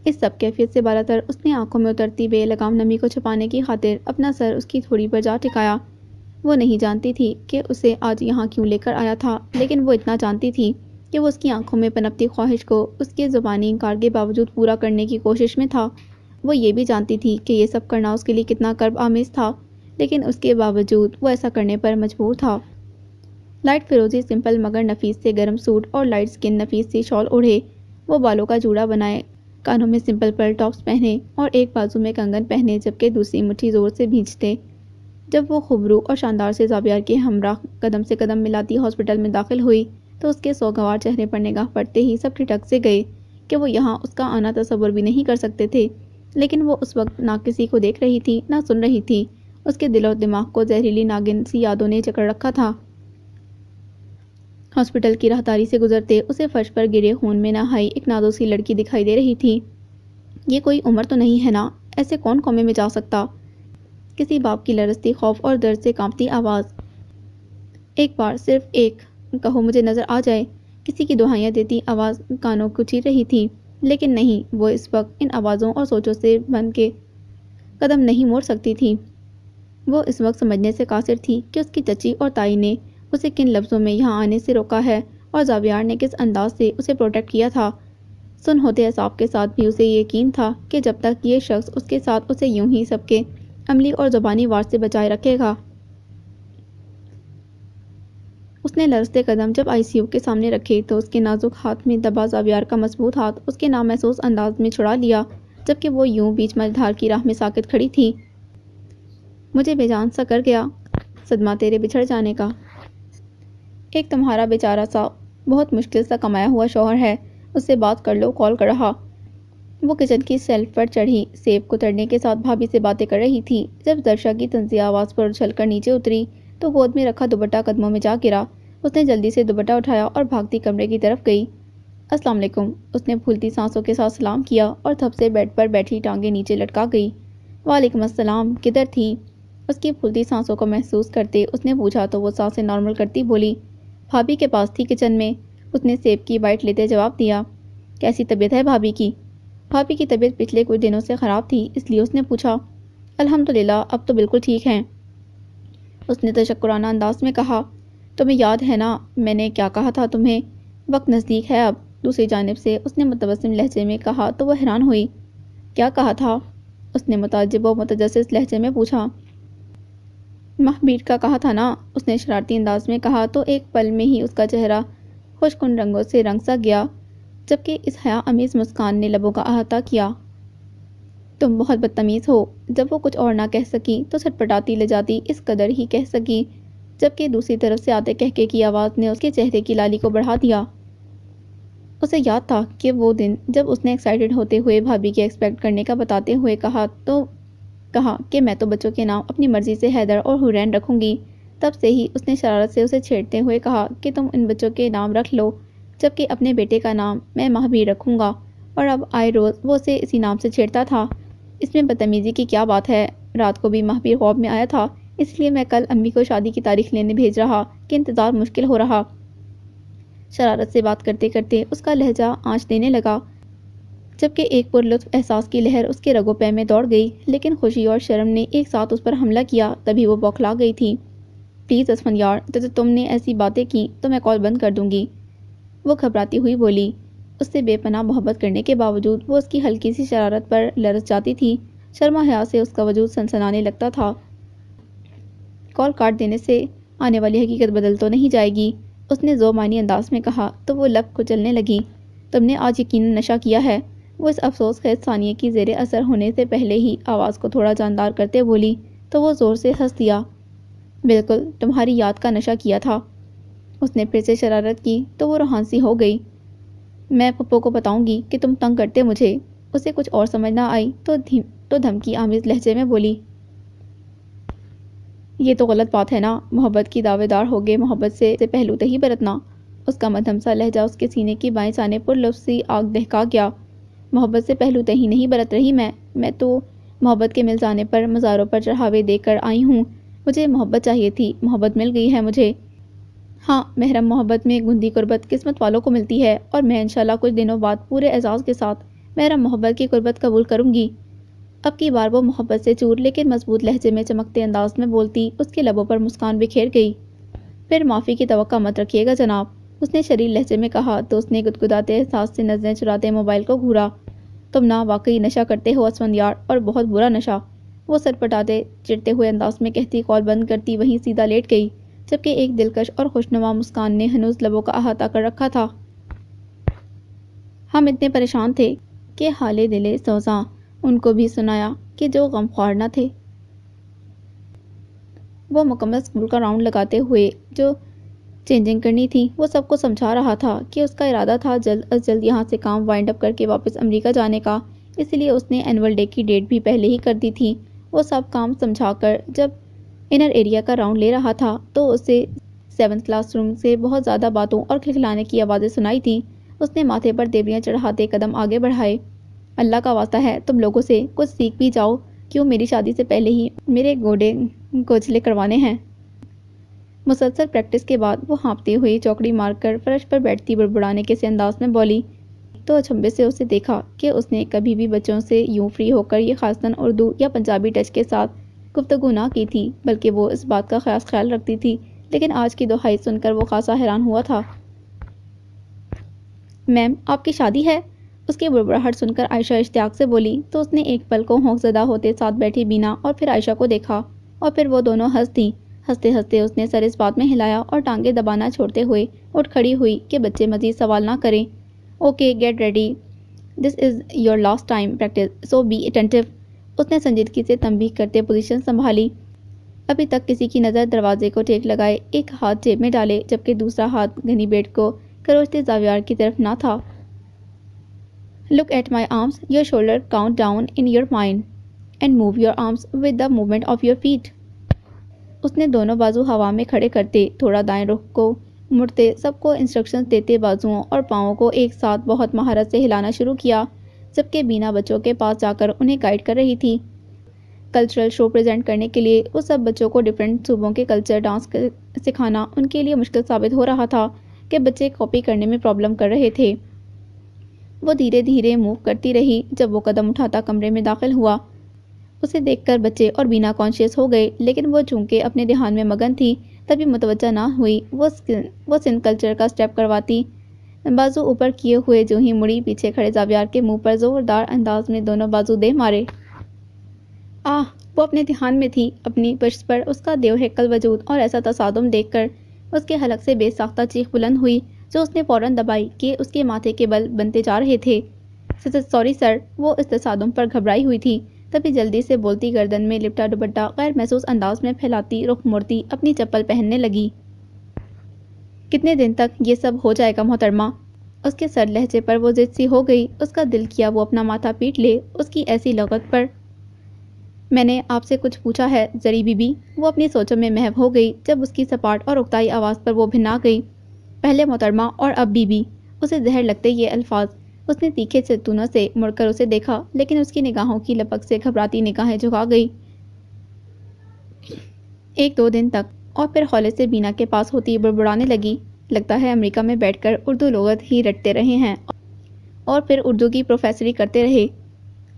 اس سب کیفیت سے بالا تر اس نے آنکھوں میں اترتی بے لگام نمی کو چھپانے کی خاطر اپنا سر اس کی تھوڑی پر جا ٹکایا۔ وہ نہیں جانتی تھی کہ اسے آج یہاں کیوں لے کر آیا تھا، لیکن وہ اتنا جانتی تھی کہ وہ اس کی آنکھوں میں پنپتی خواہش کو اس کے زبانی انکار کے باوجود پورا کرنے کی کوشش میں تھا۔ وہ یہ بھی جانتی تھی کہ یہ سب کرنا اس کے لیے کتنا کرب آمیز تھا، لیکن اس کے باوجود وہ ایسا کرنے پر مجبور تھا۔ لائٹ فیروزی سمپل مگر نفیس سے گرم سوٹ اور لائٹ سکن نفیس سی شال اوڑھے، وہ بالوں کا جوڑا بنائے، کانوں میں سمپل پرل ٹاپس پہنے اور ایک بازو میں کنگن پہنے جبکہ دوسری مٹھی زور سے بھینچتے۔ جب وہ خوبرو اور شاندار سے زاویار کے ہمراہ قدم سے قدم ملاتی ہاسپٹل میں داخل ہوئی تو اس کے سوگوار چہرے پر نگاہ پڑتے ہی سب ٹھٹک سے گئے کہ وہ یہاں اس کا آنا تصور بھی نہیں کر سکتے تھے، لیکن وہ اس وقت نہ کسی کو دیکھ رہی تھی نہ سن رہی تھی۔ اس کے دل و دماغ کو زہریلی ناگن سی یادوں نے جکڑ رکھا تھا۔ ہاسپٹل کی راہداری سے گزرتے اسے فرش پر گرے خون میں نہائی ایک نازک سی لڑکی دکھائی دے رہی تھی۔ یہ کوئی عمر تو نہیں ہے نا، ایسے کون کومے میں جا سکتا؟ کسی باپ کی لرزتی خوف اور درد سے کانپتی آواز۔ ایک بار صرف ایک کہو مجھے نظر آ جائے، کسی کی دہائیاں دیتی آواز کانوں کو چیر رہی تھی، لیکن نہیں، وہ اس وقت ان آوازوں اور سوچوں سے بن کے قدم نہیں موڑ سکتی تھی۔ وہ اس وقت سمجھنے سے قاصر تھی کہ اس کی چچی اور تائی نے اسے کن لفظوں میں یہاں آنے سے روکا ہے اور زاویار نے کس انداز سے اسے پروٹیکٹ کیا تھا۔ سن ہوتے اعصاب کے ساتھ بھی اسے یقین تھا کہ جب تک یہ شخص اس کے ساتھ اسے یوں ہی سب کے عملی اور زبانی وار سے بچائے رکھے گا۔ اس نے لرزتے قدم جب آئی سی یو کے سامنے رکھے تو اس کے نازک ہاتھ میں دبا زاویار کا مضبوط ہاتھ اس کے نامحسوس انداز میں چھڑا لیا، جبکہ وہ یوں بیچ مجھدھار کی راہ میں ساکت کھڑی تھی۔ مجھے بے جان سا کر گیا صدمہ تیرے بچھڑ جانے کا۔ ایک تمہارا بیچارہ سا بہت مشکل سا کمایا ہوا شوہر ہے، اس سے بات کر لو، کال کر رہا۔ وہ کچن کی سیلف پر چڑھی سیب کو تڑنے کے ساتھ بھابھی سے باتیں کر رہی تھی۔ جب درشا کی طنزیہ آواز پر اچھل کر نیچے اتری تو گود میں رکھا دوپٹہ قدموں میں جا گرا۔ اس نے جلدی سے دوپٹہ اٹھایا اور بھاگتی کمرے کی طرف گئی۔ السلام علیکم، اس نے پھولتی سانسوں کے ساتھ سلام کیا اور تھپ سے بیڈ پر بیٹھی ٹانگیں نیچے لٹکا گئی۔ وعلیکم السلام، کدھر تھی؟ اس کی پھولتی سانسوں کو محسوس کرتے اس نے پوچھا تو وہ سانسیں نارمل کرتی بولی، بھابھی کے پاس تھی کچن میں۔ اس نے سیب کی بائٹ لیتے جواب دیا۔ کیسی طبیعت ہے بھابھی کی؟ بھابھی کی طبیعت پچھلے کچھ دنوں سے خراب تھی، اس لیے اس نے پوچھا۔ الحمدللہ اب تو بالکل ٹھیک ہیں، اس نے تشکرانہ انداز میں کہا۔ تمہیں یاد ہے نا میں نے کیا کہا تھا تمہیں، وقت نزدیک ہے اب۔ دوسری جانب سے اس نے متبسم لہجے میں کہا تو وہ حیران ہوئی۔ کیا کہا تھا؟ اس نے متعجب و متجسس لہجے میں پوچھا۔ مہابیر کا کہا تھا نا، اس نے شرارتی انداز میں کہا تو ایک پل میں ہی اس کا چہرہ خوشکن رنگوں سے رنگ سا گیا، جبکہ اس حیا امیز مسکان نے لبوں کا احاطہ کیا۔ تم بہت بدتمیز ہو۔ جب وہ کچھ اور نہ کہہ سکی تو سٹپٹاتی لے جاتی اس قدر ہی کہہ سکی، جبکہ دوسری طرف سے آتے کہکے کی آواز نے اس کے چہرے کی لالی کو بڑھا دیا۔ اسے یاد تھا کہ وہ دن جب اس نے ایکسائٹڈ ہوتے ہوئے بھابھی کے ایکسپیکٹ کرنے کا بتاتے ہوئے کہا کہ میں تو بچوں کے نام اپنی مرضی سے حیدر اور حورین رکھوں گی۔ تب سے ہی اس نے شرارت سے اسے چھیڑتے ہوئے کہا کہ تم ان بچوں کے نام رکھ لو، جبکہ اپنے بیٹے کا نام میں مہابیر رکھوں گا، اور اب آئے روز وہ اسے اسی نام سے چھیڑتا تھا۔ اس میں بدتمیزی کی کیا بات ہے؟ رات کو بھی مہابیر خواب میں آیا تھا، اس لیے میں کل امی کو شادی کی تاریخ لینے بھیج رہا کہ انتظار مشکل ہو رہا۔ شرارت سے بات کرتے کرتے اس کا لہجہ آنچ دینے لگا، جبکہ ایک پرلطف احساس کی لہر اس کے رگوں پے میں دوڑ گئی، لیکن خوشی اور شرم نے ایک ساتھ اس پر حملہ کیا، تبھی وہ بوکھلا گئی تھی۔ پلیز اسفندیار، تم نے ایسی باتیں کی تو میں کال بند کر دوں گی، وہ گھبراتی ہوئی بولی۔ اس سے بے پناہ محبت کرنے کے باوجود وہ اس کی ہلکی سی شرارت پر لرز جاتی تھی۔ شرم و حیا سے اس کا وجود سنسنانے لگتا تھا۔ کال کاٹ دینے سے آنے والی حقیقت بدل تو نہیں جائے گی، اس نے ذو معنی انداز میں کہا تو وہ لب کچلنے لگی۔ تم نے آج یقیناً نشہ کیا ہے، وہ اس افسوس خیز ثانیے کی زیر اثر ہونے سے پہلے ہی آواز کو تھوڑا جاندار کرتے بولی تو وہ زور سے ہنس دیا۔ بالکل، تمہاری یاد کا نشہ کیا تھا۔ اس نے پھر سے شرارت کی تو وہ روحان سی ہو گئی۔ میں پپو کو بتاؤں گی کہ تم تنگ کرتے مجھے۔ اسے کچھ اور سمجھ نہ آئی تو دھمکی آمیز لہجے میں بولی۔ یہ تو غلط بات ہے نا، محبت کی دعوے دار ہو گئے محبت سے پہلو تہی برتنا۔ اس کا مدھم سا لہجہ اس کے سینے کی بائیں سانے پر لفظ سی آگ دہکا گیا۔ محبت سے پہلو تہی نہیں برت رہی میں تو محبت کے مل جانے پر مزاروں پر چڑھاوے دے کر آئی ہوں۔ مجھے محبت چاہیے تھی، محبت مل گئی ہے مجھے۔ ہاں، محرم محبت میں گندی قربت قسمت والوں کو ملتی ہے، اور میں انشاءاللہ کچھ دنوں بعد پورے اعزاز کے ساتھ محرم محبت کی قربت قبول کروں گی۔ اب کی بار وہ محبت سے چور لیکن مضبوط لہجے میں چمکتے انداز میں بولتی، اس کے لبوں پر مسکان بکھیر گئی۔ پھر معافی کی توقع مت رکھیے گا جناب، اس نے شریر لہجے میں کہا تو اس نے گدگداتے احساس سے نظریں چراتے موبائل کو گھورا۔ تم نہ واقعی نشہ کرتے ہو اسفندیار، اور بہت برا نشہ، وہ سر پٹاتے چڑھتے ہوئے انداز میں کہتی کال بند کرتی وہیں سیدھا لیٹ گئی، جبکہ ایک دلکش اور خوشنما مسکان نے ہنوز لبوں کا احاطہ کر رکھا تھا۔ ہم اتنے پریشان تھے کہ حالے دلے سوزاں ان کو بھی سنایا کہ جو غم خوار نہ تھے۔ وہ مکمل اسکول کا راؤنڈ لگاتے ہوئے جو چینجنگ کرنی تھی وہ سب کو سمجھا رہا تھا کہ اس کا ارادہ تھا جلد از جلد یہاں سے کام وائنڈ اپ کر کے واپس امریکہ جانے کا، اس لیے اس نے اینول ڈے کی ڈیٹ بھی پہلے ہی کر دی تھی۔ وہ سب کام سمجھا کر جب انر ایریا کا راؤنڈ لے رہا تھا تو اسے 7th کلاس روم سے بہت زیادہ باتوں اور کھلکھلانے کی آوازیں سنائی تھیں۔ اس نے ماتھے پر دیوریاں چڑھاتے قدم آگے بڑھائے۔ اللہ کا واسطہ ہے تم لوگوں سے کچھ سیکھ بھی جاؤ، کیوں میری شادی سے پہلے ہی میرے گوڈے گوچلے کروانے ہیں۔ مسلسل پریکٹس کے بعد وہ ہانپتے ہوئے چوکڑی مار کر فرش پر بیٹھتی بڑبڑانے کے سے انداز میں بولی تو اچنبھے سے اسے دیکھا کہ اس نے کبھی بھی بچوں سے یوں فری ہو کر یہ خاصتاً اردو یا پنجابی ٹچ کے ساتھ گفتگو نہ کی تھی، بلکہ وہ اس بات کا خاص خیال رکھتی تھی، لیکن آج کی دہائی سن کر وہ خاصا حیران ہوا تھا۔ میم آپ کی شادی ہے؟ اس کی بڑبڑاہٹ سن کر عائشہ اشتیاق سے بولی تو اس نے ایک پل کو ہوش زدہ ہوتے ساتھ بیٹھی بینا اور پھر عائشہ کو دیکھا، اور پھر وہ دونوں ہنس دیں۔ ہنستے ہنستے اس نے سر اس بات میں ہلایا اور ٹانگیں دبانا چھوڑتے ہوئے اٹھ کھڑی ہوئی کہ بچے مزید سوال نہ کریں۔ Okay get ready, this is your last time practice so be attentive, اس نے سنجیدگی سے تنبیہ کرتے پوزیشن سنبھالی۔ ابھی تک کسی کی نظر دروازے کو ٹیک لگائے ایک ہاتھ جیب میں ڈالے جبکہ دوسرا ہاتھ گھنی بیٹ کو کروچتے زاویار کی طرف نہ تھا۔ Look at my arms, your shoulder count down in your mind, and move your arms with the movement of your feet. اس نے دونوں بازو ہوا میں کھڑے کرتے تھوڑا دائیں رخ کو مڑتے سب کو انسٹرکشنز دیتے بازوؤں اور پاؤں کو ایک ساتھ بہت مہارت سے ہلانا شروع کیا، جبکہ بینا بچوں کے پاس جا کر انہیں گائیڈ کر رہی تھی۔ کلچرل شو پریزنٹ کرنے کے لیے وہ سب بچوں کو ڈفرینٹ صوبوں کے کلچر ڈانس سکھانا ان کے لیے مشکل ثابت ہو رہا تھا کہ بچے کاپی کرنے میں پرابلم کر رہے تھے۔ وہ دھیرے دھیرے موو کرتی رہی، جب وہ قدم اٹھاتا کمرے میں داخل ہوا اسے دیکھ کر بچے اور بینا کانشیس ہو گئے، لیکن وہ چونکہ اپنے دھیان میں مگن تھی تبھی متوجہ نہ ہوئی۔ وہ سندھ کلچر کا سٹیپ کرواتی بازو اوپر کیے ہوئے جو ہی مڑی پیچھے کھڑے زاویار کے منہ پر زوردار انداز میں دونوں بازو دے مارے۔ وہ اپنے دھیان میں تھی، اپنی پشت پر اس کا دیو ہیکل وجود، اور ایسا تصادم دیکھ کر اس کے حلق سے بے ساختہ چیخ بلند ہوئی جو اس نے فوراً دبائی کہ اس کے ماتھے کے بل بنتے جا رہے تھے۔ سوری سر، وہ اس تصادم پر گھبرائی ہوئی تھی، تبھی جلدی سے بولتی گردن میں لپٹا دوپٹہ غیر محسوس انداز میں پھیلاتی رخ موڑتی اپنی چپل پہننے لگی۔ کتنے دن تک یہ سب ہو جائے گا محترمہ؟ اس کے سر لہجے پر وہ ضد سی ہو گئی، اس کا دل کیا وہ اپنا ماتھا پیٹ لے اس کی ایسی لغت پر۔ میں نے آپ سے کچھ پوچھا ہے زری بی بی؟ وہ اپنی سوچوں میں محو ہو گئی جب اس کی سپاٹ اور اکتائی آواز پر وہ بھنا گئی۔ پہلے محترمہ اور اب بی بی، اسے زہر لگتے یہ الفاظ۔ اس نے تیکھے ستونوں سے مڑ کر اسے دیکھا، لیکن اس کی نگاہوں کی لپک سے گھبراتی نگاہیں جھکا گئی۔ 1-2 دن تک، اور پھر ہولے سے بینا کے پاس ہوتی بڑبڑانے لگی، لگتا ہے امریکہ میں بیٹھ کر اردو لغت ہی رٹتے رہے ہیں اور پھر اردو کی پروفیسری کرتے رہے۔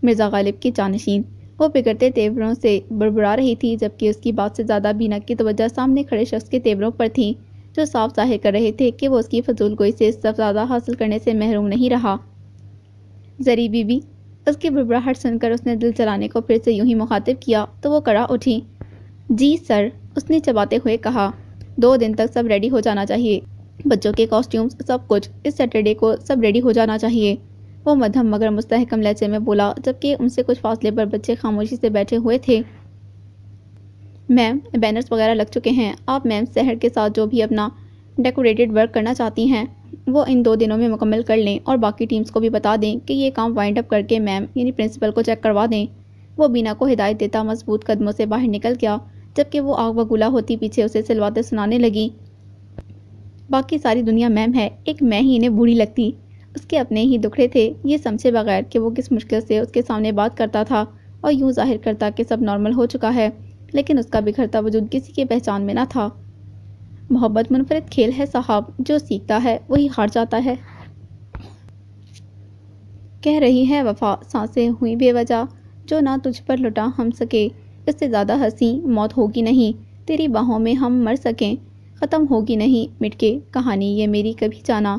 مرزا غالب کی جانشین، وہ بگڑتے تیوروں سے بڑبڑا رہی تھی، جبکہ اس کی بات سے زیادہ بینا کی توجہ سامنے کھڑے شخص کے تیوروں پر تھی جو صاف ظاہر کر رہے تھے کہ وہ اس کی فضول گوئی سے استفادہ حاصل کرنے سے محروم نہیں رہا۔ زری بی بی، اس کی بڑبڑاہٹ سن کر اس نے دل چلانے کو پھر سے یوں ہی مخاطب کیا تو وہ کڑا اٹھی۔ جی سر، اس نے چباتے ہوئے کہا، 2 دن تک سب ریڈی ہو جانا چاہیے، بچوں کے کاسٹیومز سب کچھ، اس سیٹرڈے کو سب ریڈی ہو جانا چاہیے، وہ مدھم مگر مستحکم لہجے میں بولا، جبکہ ان سے کچھ فاصلے پر بچے خاموشی سے بیٹھے ہوئے تھے۔ میم، بینرز وغیرہ لگ چکے ہیں، آپ میم سحر کے ساتھ جو بھی اپنا ڈیکوریٹڈ ورک کرنا چاہتی ہیں وہ ان 2 دنوں میں مکمل کر لیں، اور باقی ٹیمز کو بھی بتا دیں کہ یہ کام وائنڈ اپ کر کے میم یعنی پرنسپل کو چیک کروا دیں۔ وہ بینا کو ہدایت دیتا مضبوط قدموں سے باہر نکل گیا، جبکہ وہ آگ بگولا ہوتی پیچھے اسے سلواتیں سنانے لگی۔ باقی ساری دنیا میم ہے، ایک میں ہی انہیں بوڑھی لگتی۔ اس کے اپنے ہی دکھڑے تھے، یہ سمجھے بغیر کہ وہ کس مشکل سے اس کے سامنے بات کرتا تھا اور یوں ظاہر کرتا کہ سب نارمل ہو چکا ہے، لیکن اس کا بکھرتا وجود کسی کی پہچان میں نہ تھا۔ محبت منفرد کھیل ہے صاحب، جو سیکھتا ہے وہی ہار جاتا ہے۔ کہہ رہی ہے وفا، سانسیں ہوئی بے وجہ، جو نہ تجھ پر لٹا ہم سکے، اس سے زیادہ حسین موت ہوگی نہیں، تیری باہوں میں ہم مر سکیں، ختم ہوگی نہیں مٹ کے کہانی یہ میری کبھی جانا،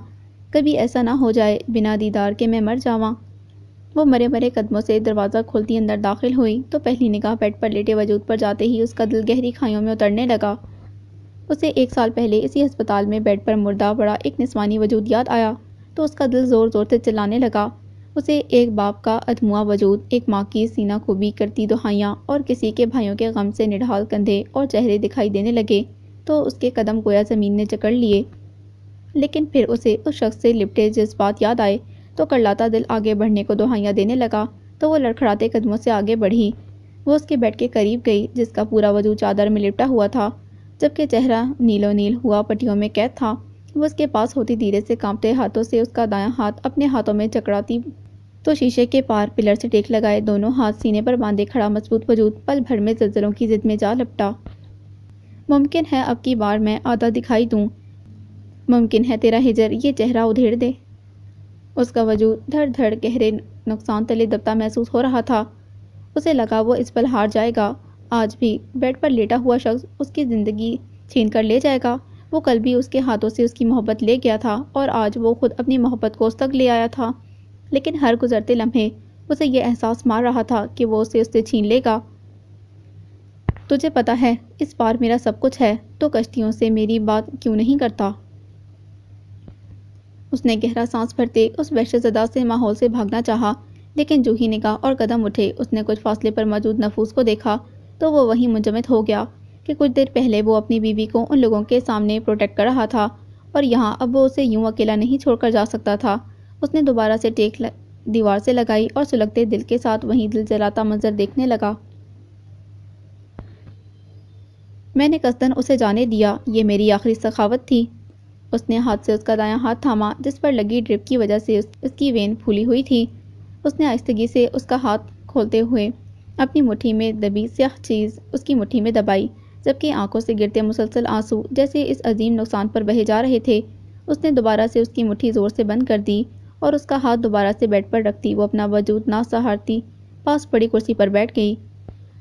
کبھی ایسا نہ ہو جائے بنا دیدار کے میں مر جاواں۔ وہ مرے مرے قدموں سے دروازہ کھولتی اندر داخل ہوئی تو پہلی نگاہ بیڈ پر لیٹے وجود پر جاتے ہی اس کا دل گہری کھائیوں میں اترنے لگا۔ اسے 1 سال پہلے اسی ہسپتال میں بیڈ پر مردہ پڑا ایک نسوانی وجود یاد آیا تو اس کا دل زور زور سے چلانے لگا۔ اسے ایک باپ کا ادھموا وجود، ایک ماں کی سینہ کوبی کرتی دہائیاں اور کسی کے بھائیوں کے غم سے نڈھال کندھے اور چہرے دکھائی دینے لگے تو اس کے قدم گویا زمین نے جکڑ لیے۔ لیکن پھر اسے اس شخص سے لپٹے جذبات یاد آئے تو کرلاتا دل آگے بڑھنے کو دہائیاں دینے لگا تو وہ لڑکھڑاتے قدموں سے آگے بڑھی۔ وہ اس کے بیڈ کے قریب گئی جس کا پورا وجود چادر میں لپٹا ہوا تھا، جبکہ چہرہ نیلو نیل ہوا پٹیوں میں قید تھا۔ وہ اس کے پاس ہوتی دھیرے سے کانپتے ہاتھوں سے اس کا دایاں ہاتھ اپنے ہاتھوں میں جکڑاتی تو شیشے کے پار پلر سے ٹیک لگائے دونوں ہاتھ سینے پر باندھے کھڑا مضبوط وجود پل بھر میں زلزلوں کی ضد میں جا لپٹا۔ ممکن ہے اب کی بار میں آدھا دکھائی دوں، ممکن ہے تیرا ہجر یہ چہرہ ادھیڑ دے۔ اس کا وجود دھڑ دھڑ گہرے نقصان تلے دبتا محسوس ہو رہا تھا۔ اسے لگا وہ اس پل ہار جائے گا، آج بھی بیڈ پر لیٹا ہوا شخص اس کی زندگی چھین کر لے جائے گا۔ وہ کل بھی اس کے ہاتھوں سے اس کی محبت لے گیا تھا اور آج وہ خود اپنی محبت کو اس تک لے آیا تھا، لیکن ہر گزرتے لمحے اسے یہ احساس مار رہا تھا کہ وہ اسے اس سے چھین لے گا۔ تجھے پتا ہے اس پار میرا سب کچھ ہے، تو کشتیوں سے میری بات کیوں نہیں کرتا؟ اس نے گہرا سانس بھرتے اس وحشت زدہ سے ماحول سے بھاگنا چاہا، لیکن جو ہی نگاہ اور قدم اٹھے اس نے کچھ فاصلے پر موجود نفوس کو دیکھا تو وہ وہیں منجمد ہو گیا کہ کچھ دیر پہلے وہ اپنی بیوی کو ان لوگوں کے سامنے پروٹیکٹ کر رہا تھا اور یہاں اب وہ اسے یوں اکیلا نہیں چھوڑ کر جا سکتا تھا۔ اس نے دوبارہ سے ٹیک دیوار سے لگائی اور سلگتے دل کے ساتھ وہیں دل جلاتا منظر دیکھنے لگا۔ میں نے قصداً اسے جانے دیا، یہ میری آخری سخاوت تھی۔ اس نے ہاتھ سے اس کا دایاں ہاتھ تھاما جس پر لگی ڈرپ کی وجہ سے اس کی وین پھولی ہوئی تھی۔ اس نے آہستگی سے اس کا ہاتھ کھولتے ہوئے اپنی مٹھی میں دبی سیاہ چیز اس کی مٹھی میں دبائی، جبکہ آنکھوں سے گرتے مسلسل آنسو جیسے اس عظیم نقصان پر بہے جا رہے تھے۔ اس نے دوبارہ سے اس کی مٹھی زور سے بند کر دی اور اس کا ہاتھ دوبارہ سے بیڈ پر رکھتی وہ اپنا وجود نہ سہارتی پاس پڑی کرسی پر بیٹھ گئی۔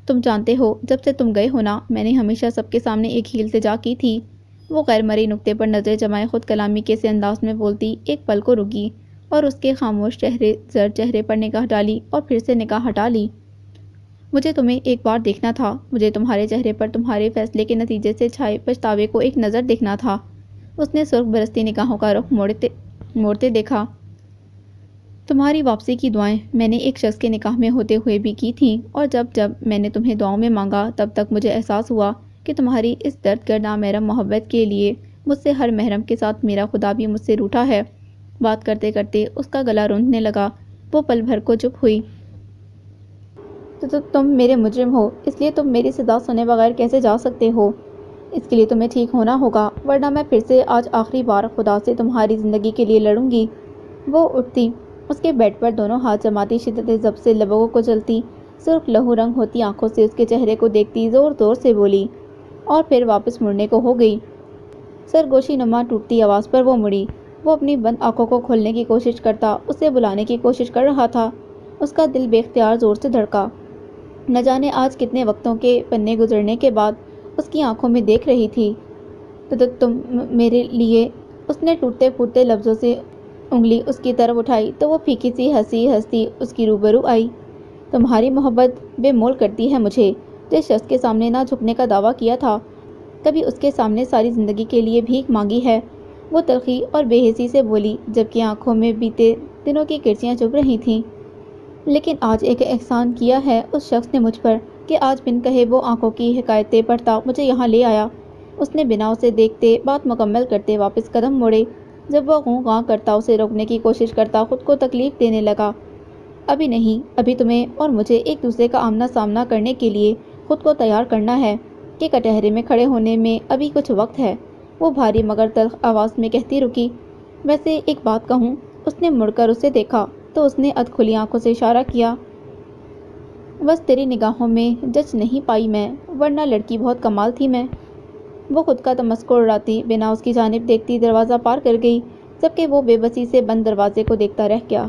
تم جانتے ہو جب سے تم گئے ہو نا، میں نے ہمیشہ سب کے سامنے ایک ہی التجا کی تھی۔ وہ غیر مرئی نقطے پر نظریں جمائے خود کلامی کے سے انداز میں بولتی ایک پل کو رکی اور اس کے خاموش چہرے زرد چہرے پر نگاہ ڈالی اور پھر سے نگاہ ہٹا لی۔ مجھے تمہیں ایک بار دیکھنا تھا، مجھے تمہارے چہرے پر تمہارے فیصلے کے نتیجے سے چھائے پچھتاوے کو ایک نظر دیکھنا تھا۔ اس نے سرخ برستی نگاہوں کا رخ موڑتے دیکھا۔ تمہاری واپسی کی دعائیں میں نے ایک شخص کے نکاح میں ہوتے ہوئے بھی کی تھیں اور جب جب میں نے تمہیں دعاؤں میں مانگا تب تک مجھے احساس ہوا کہ تمہاری اس درد گرد نامحرم محبت کے لیے مجھ سے ہر محرم کے ساتھ میرا خدا بھی مجھ سے روٹھا ہے۔ بات کرتے کرتے اس کا گلا روندنے لگا۔ وہ پل بھر کو چپ ہوئی۔ تو تم میرے مجرم ہو، اس لیے تم میری سزا سنے بغیر کیسے جا سکتے ہو؟ اس کے لیے تمہیں ٹھیک ہونا ہوگا، ورنہ میں پھر سے آج آخری بار خدا سے تمہاری زندگی کے لیے لڑوں گی۔ وہ اٹھتی، اس کے بیڈ پر دونوں ہاتھ جماتی شدت ضبط سے لبوں کو کچلتی سرخ لہو رنگ ہوتی آنکھوں سے اس کے چہرے کو دیکھتی زور زور سے بولی اور پھر واپس مڑنے کو ہو گئی۔ سرگوشی نما ٹوٹتی آواز پر وہ مڑی۔ وہ اپنی بند آنکھوں کو کھولنے کی کوشش کرتا اسے بلانے کی کوشش کر رہا تھا۔ اس کا دل بے اختیار زور سے دھڑکا۔ نہ جانے آج کتنے وقتوں کے پنے گزرنے کے بعد اس کی آنکھوں میں دیکھ رہی تھی۔ تو تم میرے لیے، اس نے ٹوٹتے پھوٹتے لفظوں سے انگلی اس کی طرف اٹھائی تو وہ پھیکی سی ہنسی ہنستی اس کی روبرو آئی۔ تمہاری محبت بے مول کرتی ہے مجھے۔ جس شخص کے سامنے نہ جھکنے کا دعویٰ کیا تھا، کبھی اس کے سامنے ساری زندگی کے لیے بھیک مانگی ہے۔ وہ تلخی اور بے حسی سے بولی جبکہ آنکھوں میں بیتے دنوں کی کرسیاں چبھ رہی تھیں۔ لیکن آج ایک احسان کیا ہے اس شخص نے مجھ پر کہ آج بن کہے وہ آنکھوں کی حکایتیں پڑھتا مجھے یہاں لے آیا۔ اس نے بنا اسے دیکھتے بات مکمل کرتے واپس قدم موڑے۔ جب وہ غوں غاں کرتا اسے روکنے کی کوشش کرتا خود کو تکلیف دینے لگا۔ ابھی نہیں، ابھی تمہیں اور مجھے ایک دوسرے کا آمنا سامنا کرنے کے لیے خود کو تیار کرنا ہے کہ کٹہرے میں کھڑے ہونے میں ابھی کچھ وقت ہے۔ وہ بھاری مگر تلخ آواز میں کہتی رکی، ویسے ایک بات کہوں؟ اس نے مڑ کر اسے دیکھا تو اس نے ادھ کھلی آنکھوں سے اشارہ کیا، بس تیری نگاہوں میں جچ نہیں پائی میں، ورنہ لڑکی بہت کمال تھی میں۔ وہ خود کا تمسخر اڑاتی بنا اس کی جانب دیکھتی دروازہ پار کر گئی، جبکہ وہ بے بسی سے بند دروازے کو دیکھتا رہ گیا۔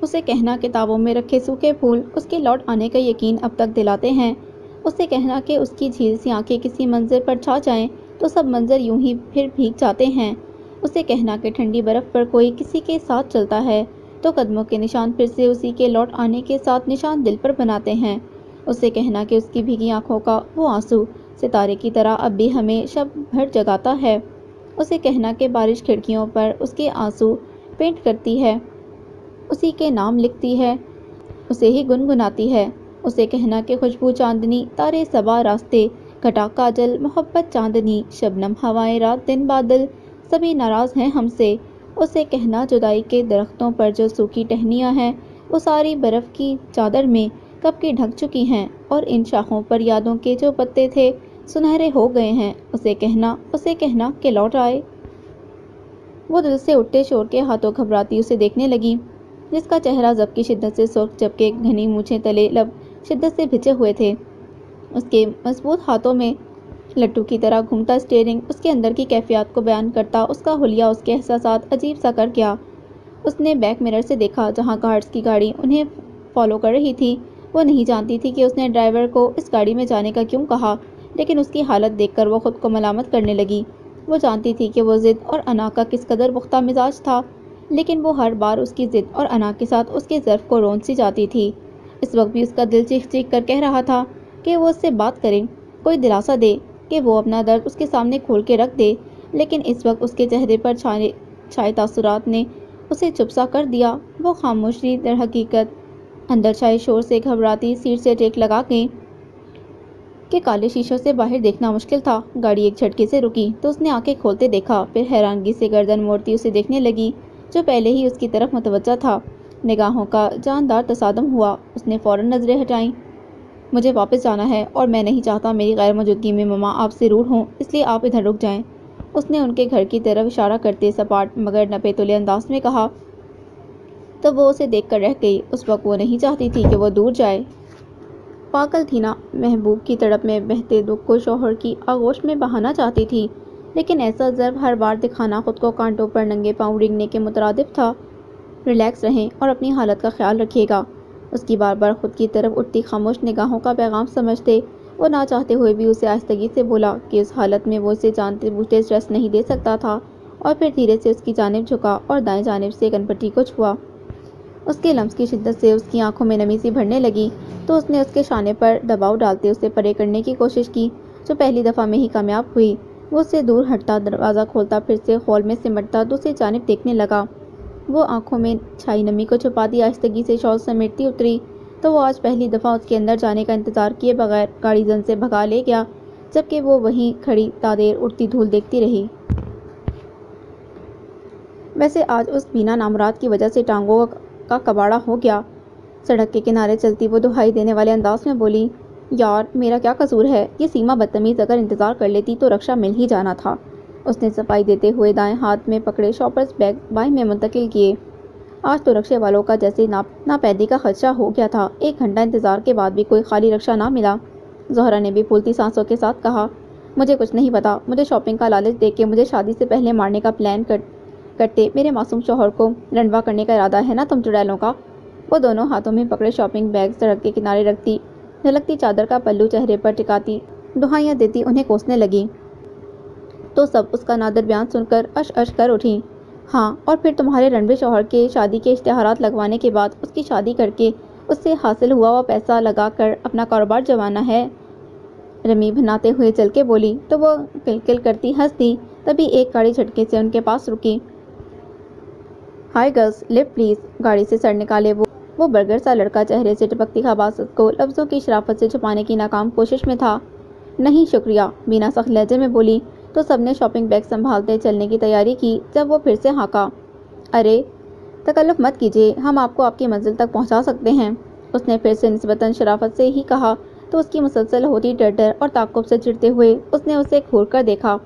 اسے کہنا کتابوں میں رکھے سوکھے پھول اس کے لوٹ آنے کا یقین اب تک دلاتے ہیں۔ اسے کہنا کہ اس کی جھیل سی آنکھیں کسی منظر پر چھا جائیں تو سب منظر یوں ہی پھر بھیگ جاتے ہیں۔ اسے کہنا کہ ٹھنڈی برف پر کوئی کسی کے ساتھ چلتا ہے تو قدموں کے نشان پھر سے اسی کے لوٹ آنے کے ساتھ نشان دل پر بناتے ہیں۔ اسے کہنا کہ اس کی بھیگی آنکھوں کا وہ آنسو ستارے کی طرح اب بھی ہمیں شب بھر جگاتا ہے۔ اسے کہنا کہ بارش کھڑکیوں پر اس کے آنسو پینٹ کرتی ہے، اسی کے نام لکھتی ہے، اسے ہی گنگناتی ہے۔ اسے کہنا کہ خوشبو چاندنی، تارے صبا راستے، گھٹا کاجل، محبت چاندنی، شبنم ہوائیں، رات دن بادل، سبھی ناراض ہیں ہم سے۔ اسے کہنا جدائی کے درختوں پر جو سوکھی ٹہنیاں ہیں وہ ساری برف کی چادر میں کب کی ڈھک چکی ہیں، اور ان شاخوں پر یادوں کے جو پتے تھے سنہرے ہو گئے ہیں۔ اسے کہنا کہ لوٹ آئے۔ وہ دل سے اٹھتے شور کے ہاتھوں گھبراتی اسے دیکھنے لگی، جس کا چہرہ ضب کی شدت سے سرخ، جبکہ گھنی مونچھیں تلے لب شدت سے بھنچے ہوئے تھے۔ اس کے مضبوط ہاتھوں میں لٹو کی طرح گھومتا اسٹیئرنگ اس کے اندر کی کیفیات کو بیان کرتا، اس کا حلیہ اس کے احساسات عجیب سا کر گیا۔ اس نے بیک مرر سے دیکھا جہاں گارڈز کی گاڑی انہیں فالو کر رہی تھی۔ وہ نہیں جانتی تھی کہ اس نے ڈرائیور کو اس گاڑی میں جانے کا کیوں کہا، لیکن اس کی حالت دیکھ کر وہ خود کو ملامت کرنے لگی۔ وہ جانتی تھی کہ وہ ضد اور انا کا کس قدر پختہ مزاج تھا، لیکن وہ ہر بار اس کی ضد اور انا کے ساتھ اس کے ظرف کو رون سی جاتی تھی۔ اس وقت بھی اس کا دل چیخ چیخ کر کہہ رہا تھا کہ وہ اس سے بات کرے، کوئی دلاسا دے، کہ وہ اپنا درد اس کے سامنے کھول کے رکھ دے، لیکن اس وقت اس کے چہرے پر چھائے تاثرات نے اسے چپ سا کر دیا۔ وہ خاموشی در حقیقت اندر چھائے شور سے گھبراتی سیٹ سے ٹیک لگا گئی کہ کالے شیشوں سے باہر دیکھنا مشکل تھا۔ گاڑی ایک جھٹکے سے رکی تو اس نے آنکھیں کھولتے دیکھا، پھر حیرانگی سے گردن موڑتی اسے دیکھنے لگی جو پہلے ہی اس کی طرف متوجہ تھا۔ نگاہوں کا جاندار تصادم ہوا، اس نے فوراً نظریں ہٹائیں۔ مجھے واپس جانا ہے اور میں نہیں چاہتا میری غیر موجودگی میں مما آپ سے روڈ ہوں، اس لیے آپ ادھر رک جائیں۔ اس نے ان کے گھر کی طرف اشارہ کرتے سپاٹ مگر نپے تلے انداز میں کہا تو وہ اسے دیکھ کر رہ گئی۔ اس وقت وہ نہیں چاہتی تھی کہ وہ دور جائے۔ پاگل تھی نا، محبوب کی تڑپ میں بہتے دکھ کو شوہر کی آغوش میں بہانا چاہتی تھی، لیکن ایسا ضرب ہر بار دکھانا خود کو کانٹوں پر ننگے پاؤں رینگنے کے مترادف تھا۔ ریلیکس رہیں اور اپنی حالت کا خیال رکھیے گا، اس کی بار بار خود کی طرف اٹھتی خاموش نگاہوں کا پیغام سمجھتے وہ نہ چاہتے ہوئے بھی اسے آہستگی سے بولا کہ اس حالت میں وہ اسے جانتے بوجھتے اسٹریس نہیں دے سکتا تھا، اور پھر دھیرے سے اس کی جانب جھکا اور دائیں جانب سے کنپٹی کو چھوا۔ اس کے لمس کی شدت سے اس کی آنکھوں میں نمی سی بھرنے لگی تو اس نے اس کے شانے پر دباؤ ڈالتے اسے پرے کرنے کی کوشش کی، جو پہلی دفعہ میں ہی کامیاب ہوئی۔ وہ اس سے دور ہٹتا، دروازہ کھولتا، پھر سے ہال میں سمٹتا، دوسری جانب دیکھنے لگا۔ وہ آنکھوں میں چھائی نمی کو چھپاتی آہستگی سے شال سمیٹتی اتری تو وہ آج پہلی دفعہ اس کے اندر جانے کا انتظار کیے بغیر گاڑی زن سے بھگا لے گیا، جبکہ وہ وہیں کھڑی تادیر اڑتی دھول دیکھتی رہی۔ ویسے آج اس بینا نامراد کی وجہ سے ٹانگوں کا کباڑا ہو گیا۔ سڑک کے کنارے چلتی وہ دہائی دینے والے انداز میں بولی، یار میرا کیا قصور ہے، یہ سیما بدتمیز اگر انتظار کر لیتی تو رکشا مل ہی جانا تھا۔ اس نے صفائی دیتے ہوئے دائیں ہاتھ میں پکڑے شاپرز بیگ بائیں میں منتقل کیے۔ آج تو رکشے والوں کا جیسے ناپیدی کا خدشہ ہو گیا تھا۔ 1 گھنٹہ انتظار کے بعد بھی کوئی خالی رکشا نہ ملا۔ زہرا نے بھی پھولتی سانسوں کے ساتھ کہا، مجھے کچھ نہیں پتا، مجھے شاپنگ کا لالچ دے کے مجھے شادی سے پہلے مارنے کا پلان کرتے میرے معصوم شوہر کو رنڈوا کرنے کا ارادہ ہے نا تم چڑیلوں کا۔ وہ دونوں ہاتھوں میں پکڑے شاپنگ بیگ سڑک کے کنارے رکھتی، جھلکتی چادر کا پلو چہرے پر ٹکاتی دہائیاں دیتی انہیں کوسنے لگی تو سب اس کا نادر بیان سن کر اش اش کر اٹھیں۔ ہاں، اور پھر تمہارے رنوے شوہر کے شادی کے اشتہارات لگوانے کے بعد اس کی شادی کر کے اس سے حاصل ہوا وہ پیسہ لگا کر اپنا کاروبار جمانا ہے، رمی بھناتے ہوئے چل کے بولی تو وہ کل کل کرتی ہنس دی۔ تبھی ایک گاڑی جھٹکے سے ان کے پاس رکی۔ Hi girls, lift please. گاڑی سے سر نکالے وہ برگر سا لڑکا چہرے سے ٹپکتی خباثت کو لفظوں کی شرافت سے چھپانے کی ناکام کوشش میں تھا۔ نہیں شکریہ، بینا سخت لہجے میں بولی تو سب نے شاپنگ بیگ سنبھالتے چلنے کی تیاری کی جب وہ پھر سے ہانکا، ارے تکلف مت کیجیے، ہم آپ کو آپ کی منزل تک پہنچا سکتے ہیں۔ اس نے پھر سے نسبتاً شرافت سے ہی کہا تو اس کی مسلسل ہوتی ڈر ڈر اور تعقب سے چڑھتے ہوئے اس نے اسے گھور کر دیکھا۔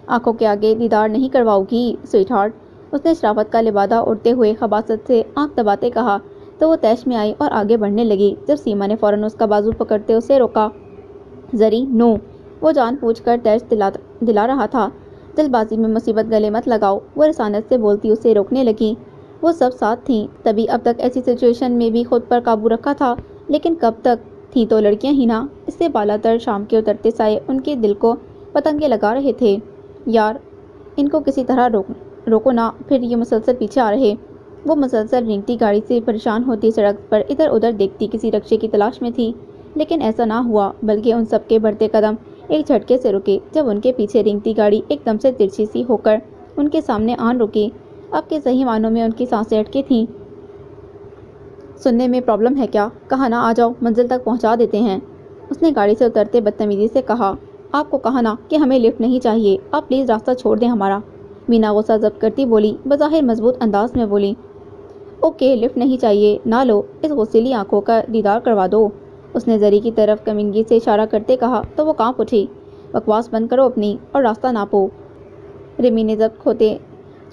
آنکھوں کے آگے دیدار نہیں کرواؤ گی سویٹ ہارٹ؟ اس نے شرافت کا لبادہ اڑتے ہوئے خباثت سے آنکھ دباتے کہا تو وہ طیش میں آئی اور آگے بڑھنے لگی، جب سیما نے فوراً اس کا بازو پکڑتے اسے روکا۔ زری نو، وہ جان پوچھ کر طیش دلا رہا تھا۔ جلد بازی میں مصیبت گلے مت لگاؤ، وہ رسانت سے بولتی اسے روکنے لگی۔ وہ سب ساتھ تھیں، تبھی اب تک ایسی سچویشن میں بھی خود پر قابو رکھا تھا، لیکن کب تک؟ تھیں تو لڑکیاں ہی نا۔ اس سے بالا تر شام کے اترتے سائے ان کے دل کو پتنگے لگا رہے تھے۔ یار ان کو کسی طرح روکو نا، پھر یہ مسلسل پیچھے آ رہے۔ وہ مسلسل رینگتی گاڑی سے پریشان ہوتی سڑک پر ادھر ادھر دیکھتی کسی رکشے کی تلاش میں تھی، لیکن ایسا نہ ہوا، بلکہ ان سب کے بڑھتے قدم ایک جھٹکے سے رکے جب ان کے پیچھے رینگتی گاڑی ایک دم سے ترچھی سی ہو کر ان کے سامنے آن رکی۔ اب کے صحیح معنوں میں ان کی سانسیں اٹکی تھیں۔ سننے میں پرابلم ہے کیا؟ کہا نا آ جاؤ، منزل تک پہنچا دیتے ہیں، اس نے گاڑی سے اترتے بدتمیزی سے کہا۔ آپ کو کہا نا کہ ہمیں لفٹ نہیں چاہیے، آپ پلیز راستہ چھوڑ دیں ہمارا، مینا غصہ ضبط کرتی بولی، بظاہر مضبوط انداز میں بولی۔ اوکے لفٹ نہیں چاہیے، نہ لو، اس غصیلی آنکھوں کا دیدار کروا دو، اس نے زری کی طرف کمینگی سے اشارہ کرتے کہا تو وہ کانپ اٹھی۔ بکواس بند کرو اپنی اور راستہ ناپو، رمی نے ضبط کھوتے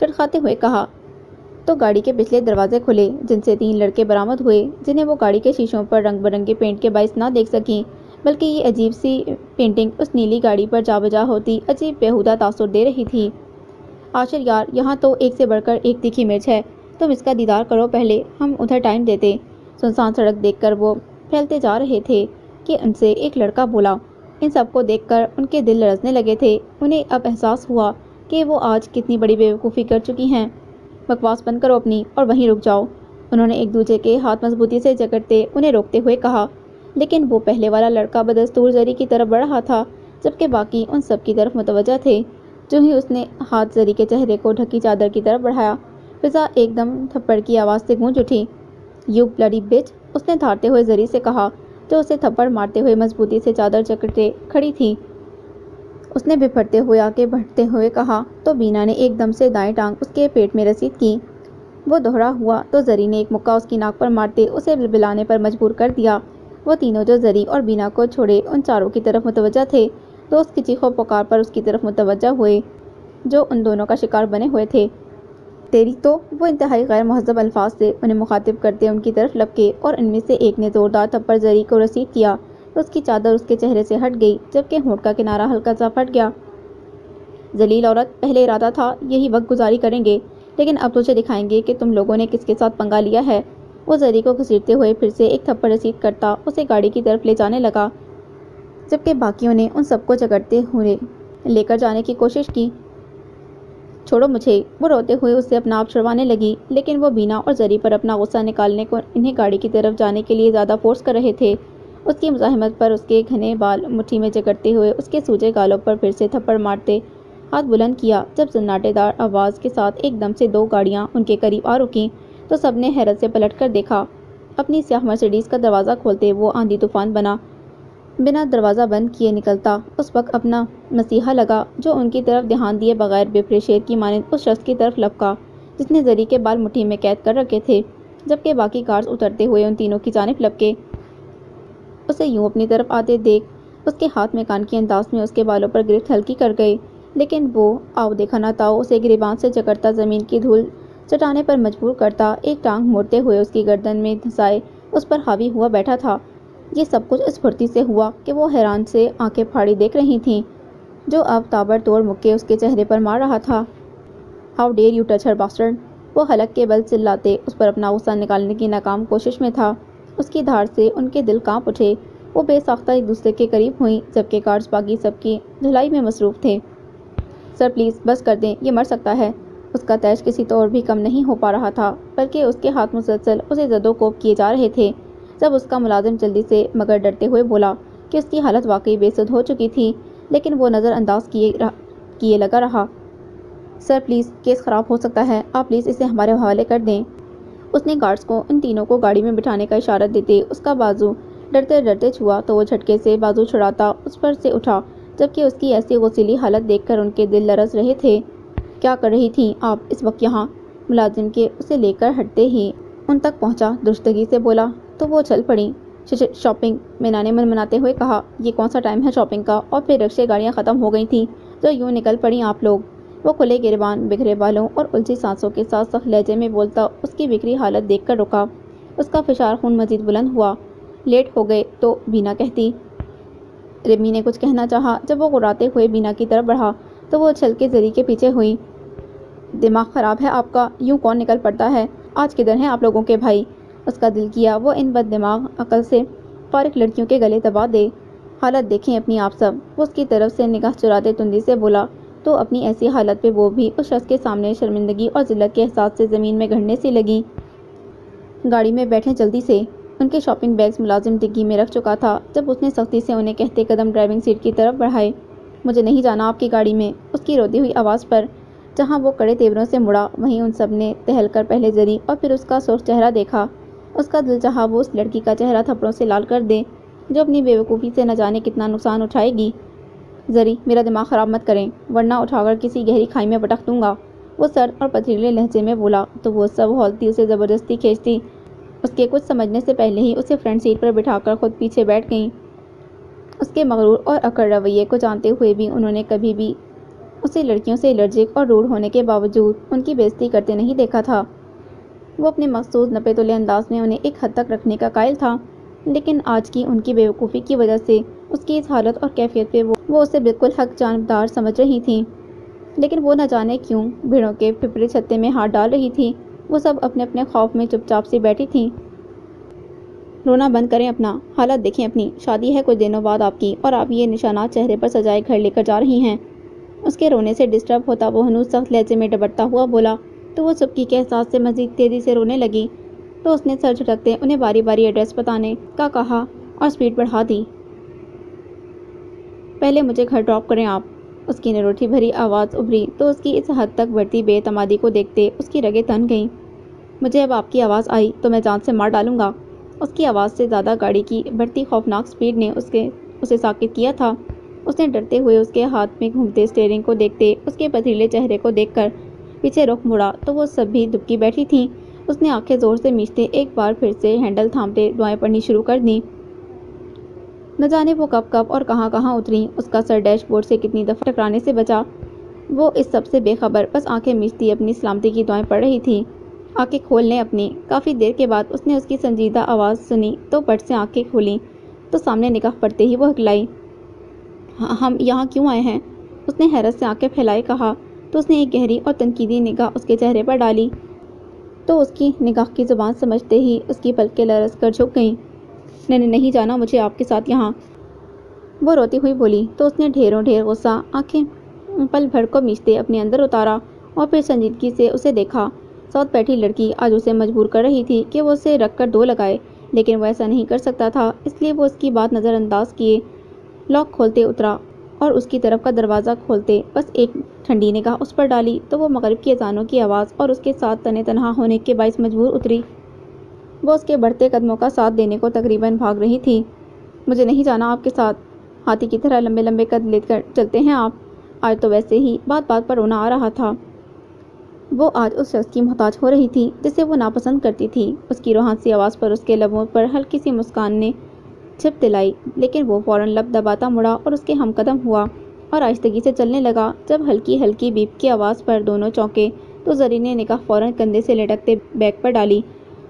چڑکھاتے ہوئے کہا۔ تو گاڑی کے پچھلے دروازے کھلے، جن سے 3 لڑکے برآمد ہوئے، جنہیں وہ گاڑی کے شیشوں پر رنگ برنگے پینٹ کے باعث نہ دیکھ سکیں، بلکہ یہ عجیب سی پینٹنگ اس نیلی گاڑی پر جا بجا ہوتی عجیب بیہودہ تاثر دے رہی تھی۔ عاشر یار، یہاں تو ایک سے بڑھ کر ایک تیکھی مرچ ہے، تم اس کا دیدار کرو پہلے، ہم ادھر ٹائم دیتے۔ سنسان سڑک دیکھ کر وہ پھیلتے جا رہے تھے کہ ان سے ایک لڑکا بولا۔ ان سب کو دیکھ کر ان کے دل لرزنے لگے تھے، انہیں اب احساس ہوا کہ وہ آج کتنی بڑی بیوقوفی کر چکی ہیں۔ بکواس بند کرو اپنی اور وہیں رک جاؤ، انہوں نے ایک دوسرے کے ہاتھ مضبوطی سے جکڑتے انہیں روکتے ہوئے کہا، لیکن وہ پہلے والا لڑکا بدستور زری کی طرف بڑھ رہا تھا، جبکہ باقی ان سب کی طرف متوجہ تھے۔ جو ہی اس نے ہاتھ زری کے چہرے کو ڈھکی چادر کی طرف بڑھایا، فضا ایک دم تھپڑ کی آواز سے گونج اٹھی۔ یو بلڈی بچ، اس نے دھاڑتے ہوئے زری سے کہا، جو اسے تھپڑ مارتے ہوئے مضبوطی سے چادر جکڑتے کھڑی تھی۔ اس نے بپھرتے ہوئے آگے بڑھتے ہوئے کہا تو بینا نے ایک دم سے دائیں ٹانگ اس کے پیٹ میں رسید کی۔ وہ دوہرا ہوا تو زری نے ایک مکہ اس کی ناک پر مارتے اسے بلبلانے پر مجبور کر دیا۔ وہ تینوں جو زری اور بینا کو چھوڑے ان چاروں کی طرف متوجہ تھے، دوست کی چیخ و پکار پر اس کی طرف متوجہ ہوئے جو ان دونوں کا شکار بنے ہوئے تھے۔ تیری تو، وہ انتہائی غیر مہذب الفاظ سے انہیں مخاطب کرتے ان کی طرف لپکے اور ان میں سے ایک نے زوردار تھپڑ زری کو رسید کیا تو اس کی چادر اس کے چہرے سے ہٹ گئی، جبکہ ہونٹ کا کنارہ ہلکا سا پھٹ گیا۔ ذلیل عورت، پہلے ارادہ تھا یہی وقت گزاری کریں گے، لیکن اب تجھے دکھائیں گے کہ تم لوگوں نے کس کے ساتھ پنگا لیا ہے۔ وہ زری کو گھسیٹتے ہوئے پھر سے ایک تھپڑ رسید کرتا اسے گاڑی کی طرف لے جانے لگا، جبکہ باقیوں نے ان سب کو جکڑتے ہوئے لے کر جانے کی کوشش کی۔ چھوڑو مجھے، وہ روتے ہوئے اس سے اپنا آپ چھڑوانے لگی، لیکن وہ بینا اور زری پر اپنا غصہ نکالنے کو انہیں گاڑی کی طرف جانے کے لیے زیادہ فورس کر رہے تھے۔ اس کی مزاحمت پر اس کے گھنے بال مٹھی میں جکڑتے ہوئے اس کے سوجے گالوں پر پھر سے تھپڑ مارتے ہاتھ بلند کیا، جب سناٹے دار آواز کے ساتھ ایک دم سے 2 گاڑیاں ان کے قریب آ رکیں تو سب نے حیرت سے پلٹ کر دیکھا۔ اپنی سیاہ مرسیڈیز کا دروازہ کھولتے وہ آندھی طوفان بنا دروازہ بند کیے نکلتا۔ اس وقت اپنا مسیحا لگا جو ان کی طرف دھیان دیے بغیر بے شیر کی مانند اس شخص کی طرف لپکا جس نے زری کے بال مٹھی میں قید کر رکھے تھے، جبکہ باقی کارز اترتے ہوئے ان تینوں کی جانب لپکے۔ اسے یوں اپنی طرف آتے دیکھ اس کے ہاتھ میں کان کے انداز میں اس کے بالوں پر گرفت ہلکی کر گئے، لیکن وہ آؤ دیکھا نہ تاؤ اسے گریبان سے جکڑتا زمین کی دھول چٹانے پر مجبور کرتا، ایک ٹانگ موڑتے ہوئے اس کی گردن میں دھنسائے اس پر حاوی ہوا بیٹھا تھا۔ یہ سب کچھ اس پھرتی سے ہوا کہ وہ حیران سے آنکھیں پھاڑی دیکھ رہی تھیں جو اب تابڑ توڑ مکے اس کے چہرے پر مار رہا تھا۔ How dare you touch Hare bastard, وہ حلق کے بل چلاتے اس پر اپنا غصہ نکالنے کی ناکام کوشش میں تھا۔ اس کی دھاڑ سے ان کے دل کانپ اٹھے، وہ بے ساختہ ایک دوسرے کے قریب ہوئیں، جبکہ کارز باقی سب کی دھلائی میں مصروف تھے۔ سر پلیز بس کر دیں، یہ مر سکتا ہے، اس کا طیش کسی طور بھی کم نہیں ہو پا رہا تھا، بلکہ اس کے ہاتھ مسلسل اسے زد و کوب کیے جا رہے تھے۔ جب اس کا ملازم جلدی سے مگر ڈرتے ہوئے بولا کہ اس کی حالت واقعی بے سدھ ہو چکی تھی، لیکن وہ نظر انداز کیے لگا رہا۔ سر پلیز، کیس خراب ہو سکتا ہے، آپ پلیز اسے ہمارے حوالے کر دیں، اس نے گارڈز کو ان تینوں کو گاڑی میں بٹھانے کا اشارہ دیتے اس کا بازو ڈرتے ڈرتے چھوا تو وہ جھٹکے سے بازو چھڑاتا اس پر سے اٹھا، جبکہ اس کی ایسی غصیلی حالت دیکھ کر ان کے دل لرز رہے تھے۔ کیا کر رہی تھیں آپ اس وقت یہاں؟ ملازم کے اسے لے کر ہٹتے ہی ان تک پہنچا درستگی سے بولا تو وہ چل پڑیں۔ شاپنگ، مینا نے منمناتے ہوئے کہا، یہ کون سا ٹائم ہے شاپنگ کا، اور پھر رکشے گاڑیاں ختم ہو گئی تھیں جو یوں نکل پڑی آپ لوگ۔ وہ کھلے گریبان، بکھرے بالوں اور الجھی سانسوں کے ساتھ سخت لہجے میں بولتا اس کی بکھری حالت دیکھ کر رکا۔ اس کا فشار خون مزید بلند ہوا۔ لیٹ ہو گئے تو بینا کہتی۔ رمی نے کچھ کہنا چاہا۔ جب وہ غراتے ہوئے بینا کی طرف بڑھا تو وہ اچھل کے زری کے پیچھے ہوئی۔ دماغ خراب ہے آپ کا، یوں کون نکل پڑتا ہے؟ آج کدھر ہیں آپ لوگوں کے بھائی؟ اس کا دل کیا وہ ان بد دماغ عقل سے فارغ لڑکیوں کے گلے دبا دے۔ حالت دیکھیں اپنی آپ سب۔ وہ اس کی طرف سے نگاہ چراتے تندی سے بولا تو اپنی ایسی حالت پہ وہ بھی اس شخص کے سامنے شرمندگی اور ذلت کے احساس سے زمین میں گڑنے سی لگیں۔ گاڑی میں بیٹھیں جلدی سے۔ ان کے شاپنگ بیگز ملازم ڈگی میں رکھ چکا تھا جب اس نے سختی سے انہیں کہتے قدم ڈرائیونگ سیٹ کی طرف بڑھائے۔ مجھے نہیں جانا آپ کی گاڑی میں۔ اس کی روتی ہوئی آواز پر جہاں وہ کڑے تیوروں سے مڑا وہیں ان سب نے ٹہل کر پہلے زری اور پھر اس کا سرخ چہرہ دیکھا۔ اس کا دل چاہا وہ اس لڑکی کا چہرہ تھپڑوں سے لال کر دے جو اپنی بے وقوفی سے نہ جانے کتنا نقصان اٹھائے گی۔ زری میرا دماغ خراب مت کریں ورنہ اٹھا کر کسی گہری کھائی میں پٹک دوں گا، وہ سرد اور پتھریلے لہجے میں بولا تو وہ سب ہولتی اسے زبردستی کھینچتی۔ اس کے کچھ سمجھنے سے پہلے ہی اسے فرنٹ سیٹ پر بٹھا کر خود پیچھے بیٹھ گئیں۔ اس کے مغرور اور اکڑ رویے کو جانتے ہوئے بھی انہوں نے کبھی بھی اسے لڑکیوں سے الرجک اور روڈ ہونے کے باوجود ان کی بےعزتی کرتے نہیں دیکھا تھا۔ وہ اپنے مخصوص نپے تلے انداز میں انہیں ایک حد تک رکھنے کا قائل تھا، لیکن آج کی ان کی بے وقوفی کی وجہ سے اس کی اس حالت اور کیفیت پہ وہ اسے بالکل حق جانبدار سمجھ رہی تھیں۔ لیکن وہ نہ جانے کیوں بھیڑوں کے پھپھڑے چھتے میں ہاتھ ڈال رہی تھی۔ وہ سب اپنے اپنے خوف میں چپ چاپ سی بیٹھی تھیں۔ رونا بند کریں اپنا، حالت دیکھیں اپنی، شادی ہے کچھ دنوں بعد آپ کی اور آپ یہ نشانات چہرے پر سجائے گھر لے کر جا رہی ہیں۔ اس کے رونے سے ڈسٹرب ہوتا وہ ہنوز سخت لہجے میں ڈبرتا ہوا بولا تو وہ چپکی کے احساس سے مزید تیزی سے رونے لگی۔ تو اس نے سر جھٹکتے انہیں باری باری ایڈریس بتانے کا کہا اور سپیڈ بڑھا دی۔ پہلے مجھے گھر ڈراپ کریں آپ۔ اس کی نروٹھی بھری آواز ابھری تو اس کی اس حد تک بڑھتی بے اعتمادی کو دیکھتے اس کی رگیں تن گئیں۔ مجھے اب آپ کی آواز آئی تو میں جان سے مار ڈالوں گا۔ اس کی آواز سے زیادہ گاڑی کی بڑھتی خوفناک سپیڈ نے اسے ساکت کیا تھا۔ اس نے ڈرتے ہوئے اس کے ہاتھ میں گھومتے اسٹیئرنگ کو دیکھتے اس کے پتھریلے چہرے کو دیکھ کر پیچھے رخ مڑا تو وہ سب بھی دبکی بیٹھی تھیں۔ اس نے آنکھیں زور سے میچتے ایک بار پھر سے ہینڈل تھامتے دعائیں پڑھنی شروع کر دیں۔ نہ جانے وہ کب کب اور کہاں کہاں اتریں، اس کا سر ڈیش بورڈ سے کتنی دفعہ ٹکرانے سے بچا۔ وہ اس سب سے بے خبر بس آنکھیں میچتی اپنی سلامتی کی دعائیں پڑھ رہی تھی۔ آنکھیں کھول لیں اپنی۔ کافی دیر کے بعد اس نے اس کی سنجیدہ آواز سنی تو پٹ سے آنکھیں کھولیں تو سامنے نگاہ پڑتے ہی وہ ہکلائی۔ ہم یہاں کیوں آئے ہیں؟ اس نے حیرت سے آنکھیں پھیلائے کہا تو اس نے ایک گہری اور تنقیدی نگاہ اس کے چہرے پر ڈالی تو اس کی نگاہ کی زبان سمجھتے ہی اس کی پلکیں لرز کر جھک گئیں۔ نہیں جانا مجھے آپ کے ساتھ یہاں، وہ روتی ہوئی بولی تو اس نے ڈھیر غصہ آنکھیں پل بھر کو میچتے اپنے اندر اتارا اور پھر سنجیدگی سے اسے دیکھا۔ ساتھ بیٹھی لڑکی آج اسے مجبور کر رہی تھی کہ وہ اسے رکھ کر دو لگائے، لیکن وہ ایسا نہیں کر سکتا تھا، اس لیے وہ اس کی بات نظر انداز کیے لاک کھولتے اترا اور اس کی طرف کا دروازہ کھولتے بس ایک ٹھنڈی نگاہ اس پر ڈالی تو وہ مغرب کی اذانوں کی آواز اور اس کے ساتھ تنے تنہا ہونے کے باعث مجبور اتری۔ وہ اس کے بڑھتے قدموں کا ساتھ دینے کو تقریباً بھاگ رہی تھی۔ مجھے نہیں جانا آپ کے ساتھ، ہاتھی کی طرح لمبے لمبے قد لے کر چلتے ہیں آپ۔ آج تو ویسے ہی بات بات پر رونا آ رہا تھا۔ وہ آج اس شخص کی محتاج ہو رہی تھی جسے وہ ناپسند کرتی تھی۔ اس کی روحان سی آواز پر اس کے لبوں پر ہلکی سی مسکان نے چھپ دلائی، لیکن وہ فوراً لب دباتا مڑا اور اس کے ہم قدم ہوا اور آہستگی سے چلنے لگا۔ جب ہلکی بیپ کی آواز پر دونوں چونکے تو زری نے نگاہ فوراً کندھے سے لٹکتے بیگ پر ڈالی۔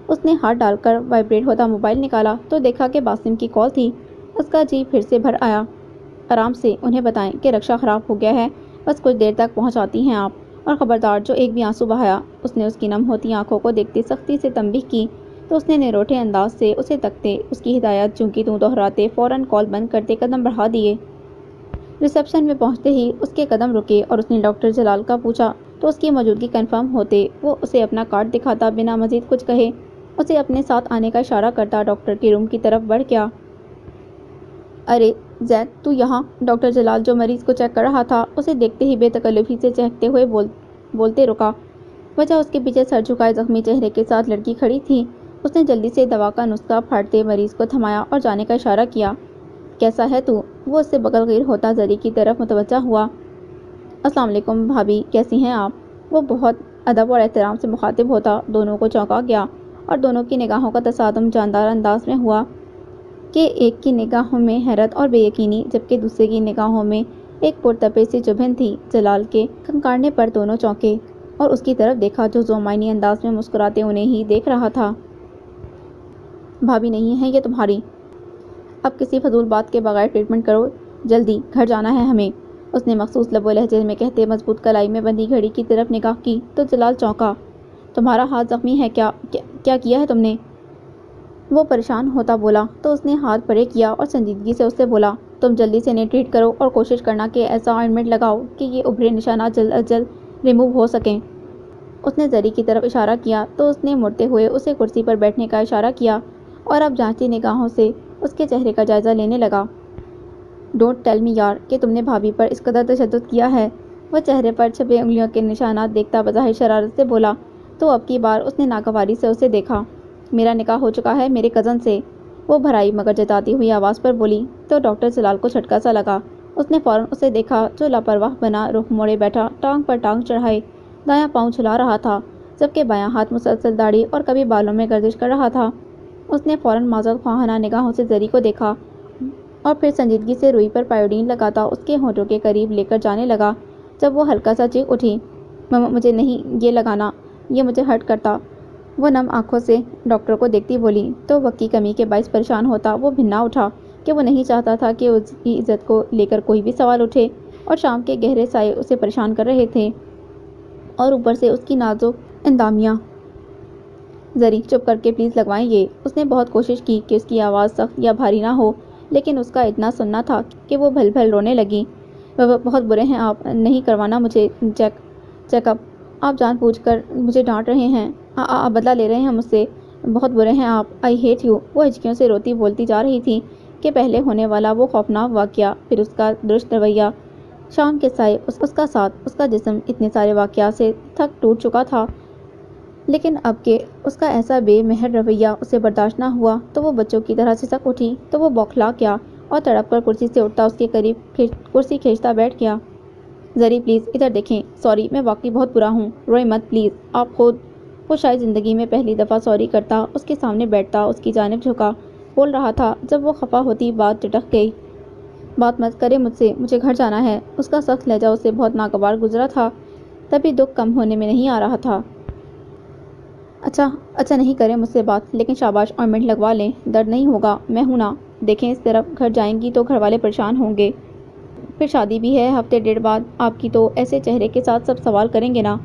اس نے ہاتھ ڈال کر وائبریٹ ہوتا موبائل نکالا تو دیکھا کہ باسم کی کال تھی۔ اس کا جی پھر سے بھر آیا۔ آرام سے، انہیں بتائیں کہ رکشا خراب ہو گیا ہے، بس کچھ دیر تک پہنچاتی ہیں آپ، اور خبردار جو ایک بھی آنسو بہایا۔ اس نے اس کی نم ہوتی آنکھوں کو دیکھتے سختی سے تنبیہ کی تو اس نے نروٹھے انداز سے اسے تکتے اس کی ہدایت چوں کی توں دہراتے فوراً کال بند کرتے قدم بڑھا دیے۔ ریسیپشن میں پہنچتے ہی اس کے قدم رکے اور اس نے ڈاکٹر جلال کا پوچھا تو اس کی موجودگی کنفرم ہوتے وہ اسے اپنا کارڈ دکھاتا بنا مزید کچھ کہے اسے اپنے ساتھ آنے کا اشارہ کرتا ڈاکٹر کے روم کی طرف بڑھ گیا۔ ارے زید تو یہاں؟ ڈاکٹر جلال جو مریض کو چیک کر رہا تھا اسے دیکھتے ہی بے تکلفی سے چہکتے ہوئے بولتے رکا۔ وجہ اس کے پیچھے سر جھکائے زخمی چہرے کے ساتھ لڑکی کھڑی تھی۔ اس نے جلدی سے دوا کا نسخہ پھاڑتے مریض کو تھمایا اور جانے کا اشارہ کیا۔ کیسا ہے تو؟ وہ اس سے بغل گیر ہوتا زری کی طرف متوجہ ہوا۔ السلام علیکم بھابھی، کیسی ہیں آپ؟ وہ بہت ادب اور احترام سے مخاطب ہوتا دونوں کو چونکا گیا اور دونوں کی نگاہوں کا تصادم جاندار انداز میں ہوا کہ ایک کی نگاہوں میں حیرت اور بے یقینی جبکہ دوسرے کی نگاہوں میں ایک پرتپے سی چبھن تھی۔ جلال کے کھنکارنے پر دونوں چونکے اور اس کی طرف دیکھا جو زومائنی انداز میں مسکراتے انہیں ہی دیکھ رہا تھا۔ بھابھی نہیں ہے یہ تمہاری؟ اب کسی فضول بات کے بغیر ٹریٹمنٹ کرو، جلدی گھر جانا ہے ہمیں، اس نے مخصوص لب و لہجے میں کہتے مضبوط کلائی میں بندھی گھڑی کی طرف نگاہ کی تو جلال چونکا۔ تمہارا ہاتھ زخمی ہے کیا کیا ہے تم نے؟ وہ پریشان ہوتا بولا تو اس نے ہاتھ پرے کیا اور سنجیدگی سے اس سے بولا، تم جلدی سے انہیں ٹریٹ کرو اور کوشش کرنا کہ ایسا آئنٹمنٹ لگاؤ کہ یہ ابھرے نشانات جلد از جلد ریموو ہو سکیں۔ اس نے زری کی طرف اشارہ کیا تو اس نے مڑتے ہوئے اسے کرسی پر بیٹھنے کا اشارہ کیا اور اب جانچتی نگاہوں سے اس کے چہرے کا جائزہ لینے لگا۔ ڈونٹ ٹیل می یار کہ تم نے بھابھی پر اس قدر تشدد کیا ہے، وہ چہرے پر چھپے انگلیوں کے نشانات دیکھتا بظاہر شرارت سے بولا تو اب کی بار اس نے ناگواری سے اسے دیکھا۔ میرا نکاح ہو چکا ہے میرے کزن سے، وہ بھرائی مگر جتاتی ہوئی آواز پر بولی تو ڈاکٹر جلال کو جھٹکا سا لگا۔ اس نے فوراً اسے دیکھا جو لاپرواہ بنا رخ موڑے بیٹھا ٹانگ پر ٹانگ چڑھائے دایاں پاؤں جھلا رہا تھا جبکہ بایاں ہاتھ مسلسل داڑھی اور کبھی بالوں میں گردش کر رہا تھا۔ اس نے فوراً معذرت خواہانہ نگاہوں سے زری کو دیکھا اور پھر سنجیدگی سے روئی پر پائیوڈین لگاتا اس کے ہونٹوں کے قریب لے کر جانے لگا۔ جب وہ ہلکا سا چیخ اٹھی، مجھے نہیں یہ لگانا، یہ مجھے ہرٹ کرتا، وہ نم آنکھوں سے ڈاکٹر کو دیکھتی بولی تو وقت کی کمی کے باعث پریشان ہوتا وہ بھنا اٹھا کہ وہ نہیں چاہتا تھا کہ اس کی عزت کو لے کر کوئی بھی سوال اٹھے اور شام کے گہرے سائے اسے پریشان کر رہے تھے اور اوپر سے اس کی نازک اندامیاں۔ زری چپ کر کے پلیز لگوائیں یہ، اس نے بہت کوشش کی کہ اس کی آواز سخت یا بھاری نہ ہو لیکن اس کا اتنا سننا تھا کہ وہ بھل بھل رونے لگی۔ بہت برے ہیں آپ، نہیں کروانا مجھے چیک اپ، آپ جان بوجھ کر مجھے ڈانٹ رہے ہیں، آپ بدلہ لے رہے ہیں مجھ سے، بہت برے ہیں آپ، آئی ہیٹ یو، وہ ہچکیوں سے روتی بولتی جا رہی تھی کہ پہلے ہونے والا وہ خوفناک واقعہ، پھر اس کا درست رویہ، شام کے سائے، اس کا ساتھ، اس کا جسم، اتنے سارے واقعات سے تھک ٹوٹ چکا تھا لیکن اب کہ اس کا ایسا بے مہر رویہ اسے برداشت نہ ہوا تو وہ بچوں کی طرح سسک اٹھی تو وہ بوکھلا گیا اور تڑپ کر کرسی سے اٹھتا اس کے قریب کرسی کھینچتا بیٹھ گیا۔ زری پلیز ادھر دیکھیں، سوری میں واقعی بہت برا ہوں، روئے مت پلیز آپ خود، وہ شاید زندگی میں پہلی دفعہ سوری کرتا اس کے سامنے بیٹھتا اس کی جانب جھکا بول رہا تھا جب وہ خفا ہوتی بات ٹٹک گئی، بات مت کرے مجھ سے، مجھے گھر جانا ہے، اس کا سخت لہجہ اسے بہت ناگوار گزرا تھا تبھی دکھ کم ہونے میں نہیں آ رہا تھا۔ اچھا نہیں کریں مجھ سے بات، لیکن شاباش آئنٹمنٹ لگوا لیں، درد نہیں ہوگا، میں ہوں نا، دیکھیں اس طرف، گھر جائیں گی تو گھر والے پریشان ہوں گے، پھر شادی بھی ہے ہفتے ڈیڑھ بعد آپ کی تو ایسے چہرے کے ساتھ سب سوال کریں گے نا،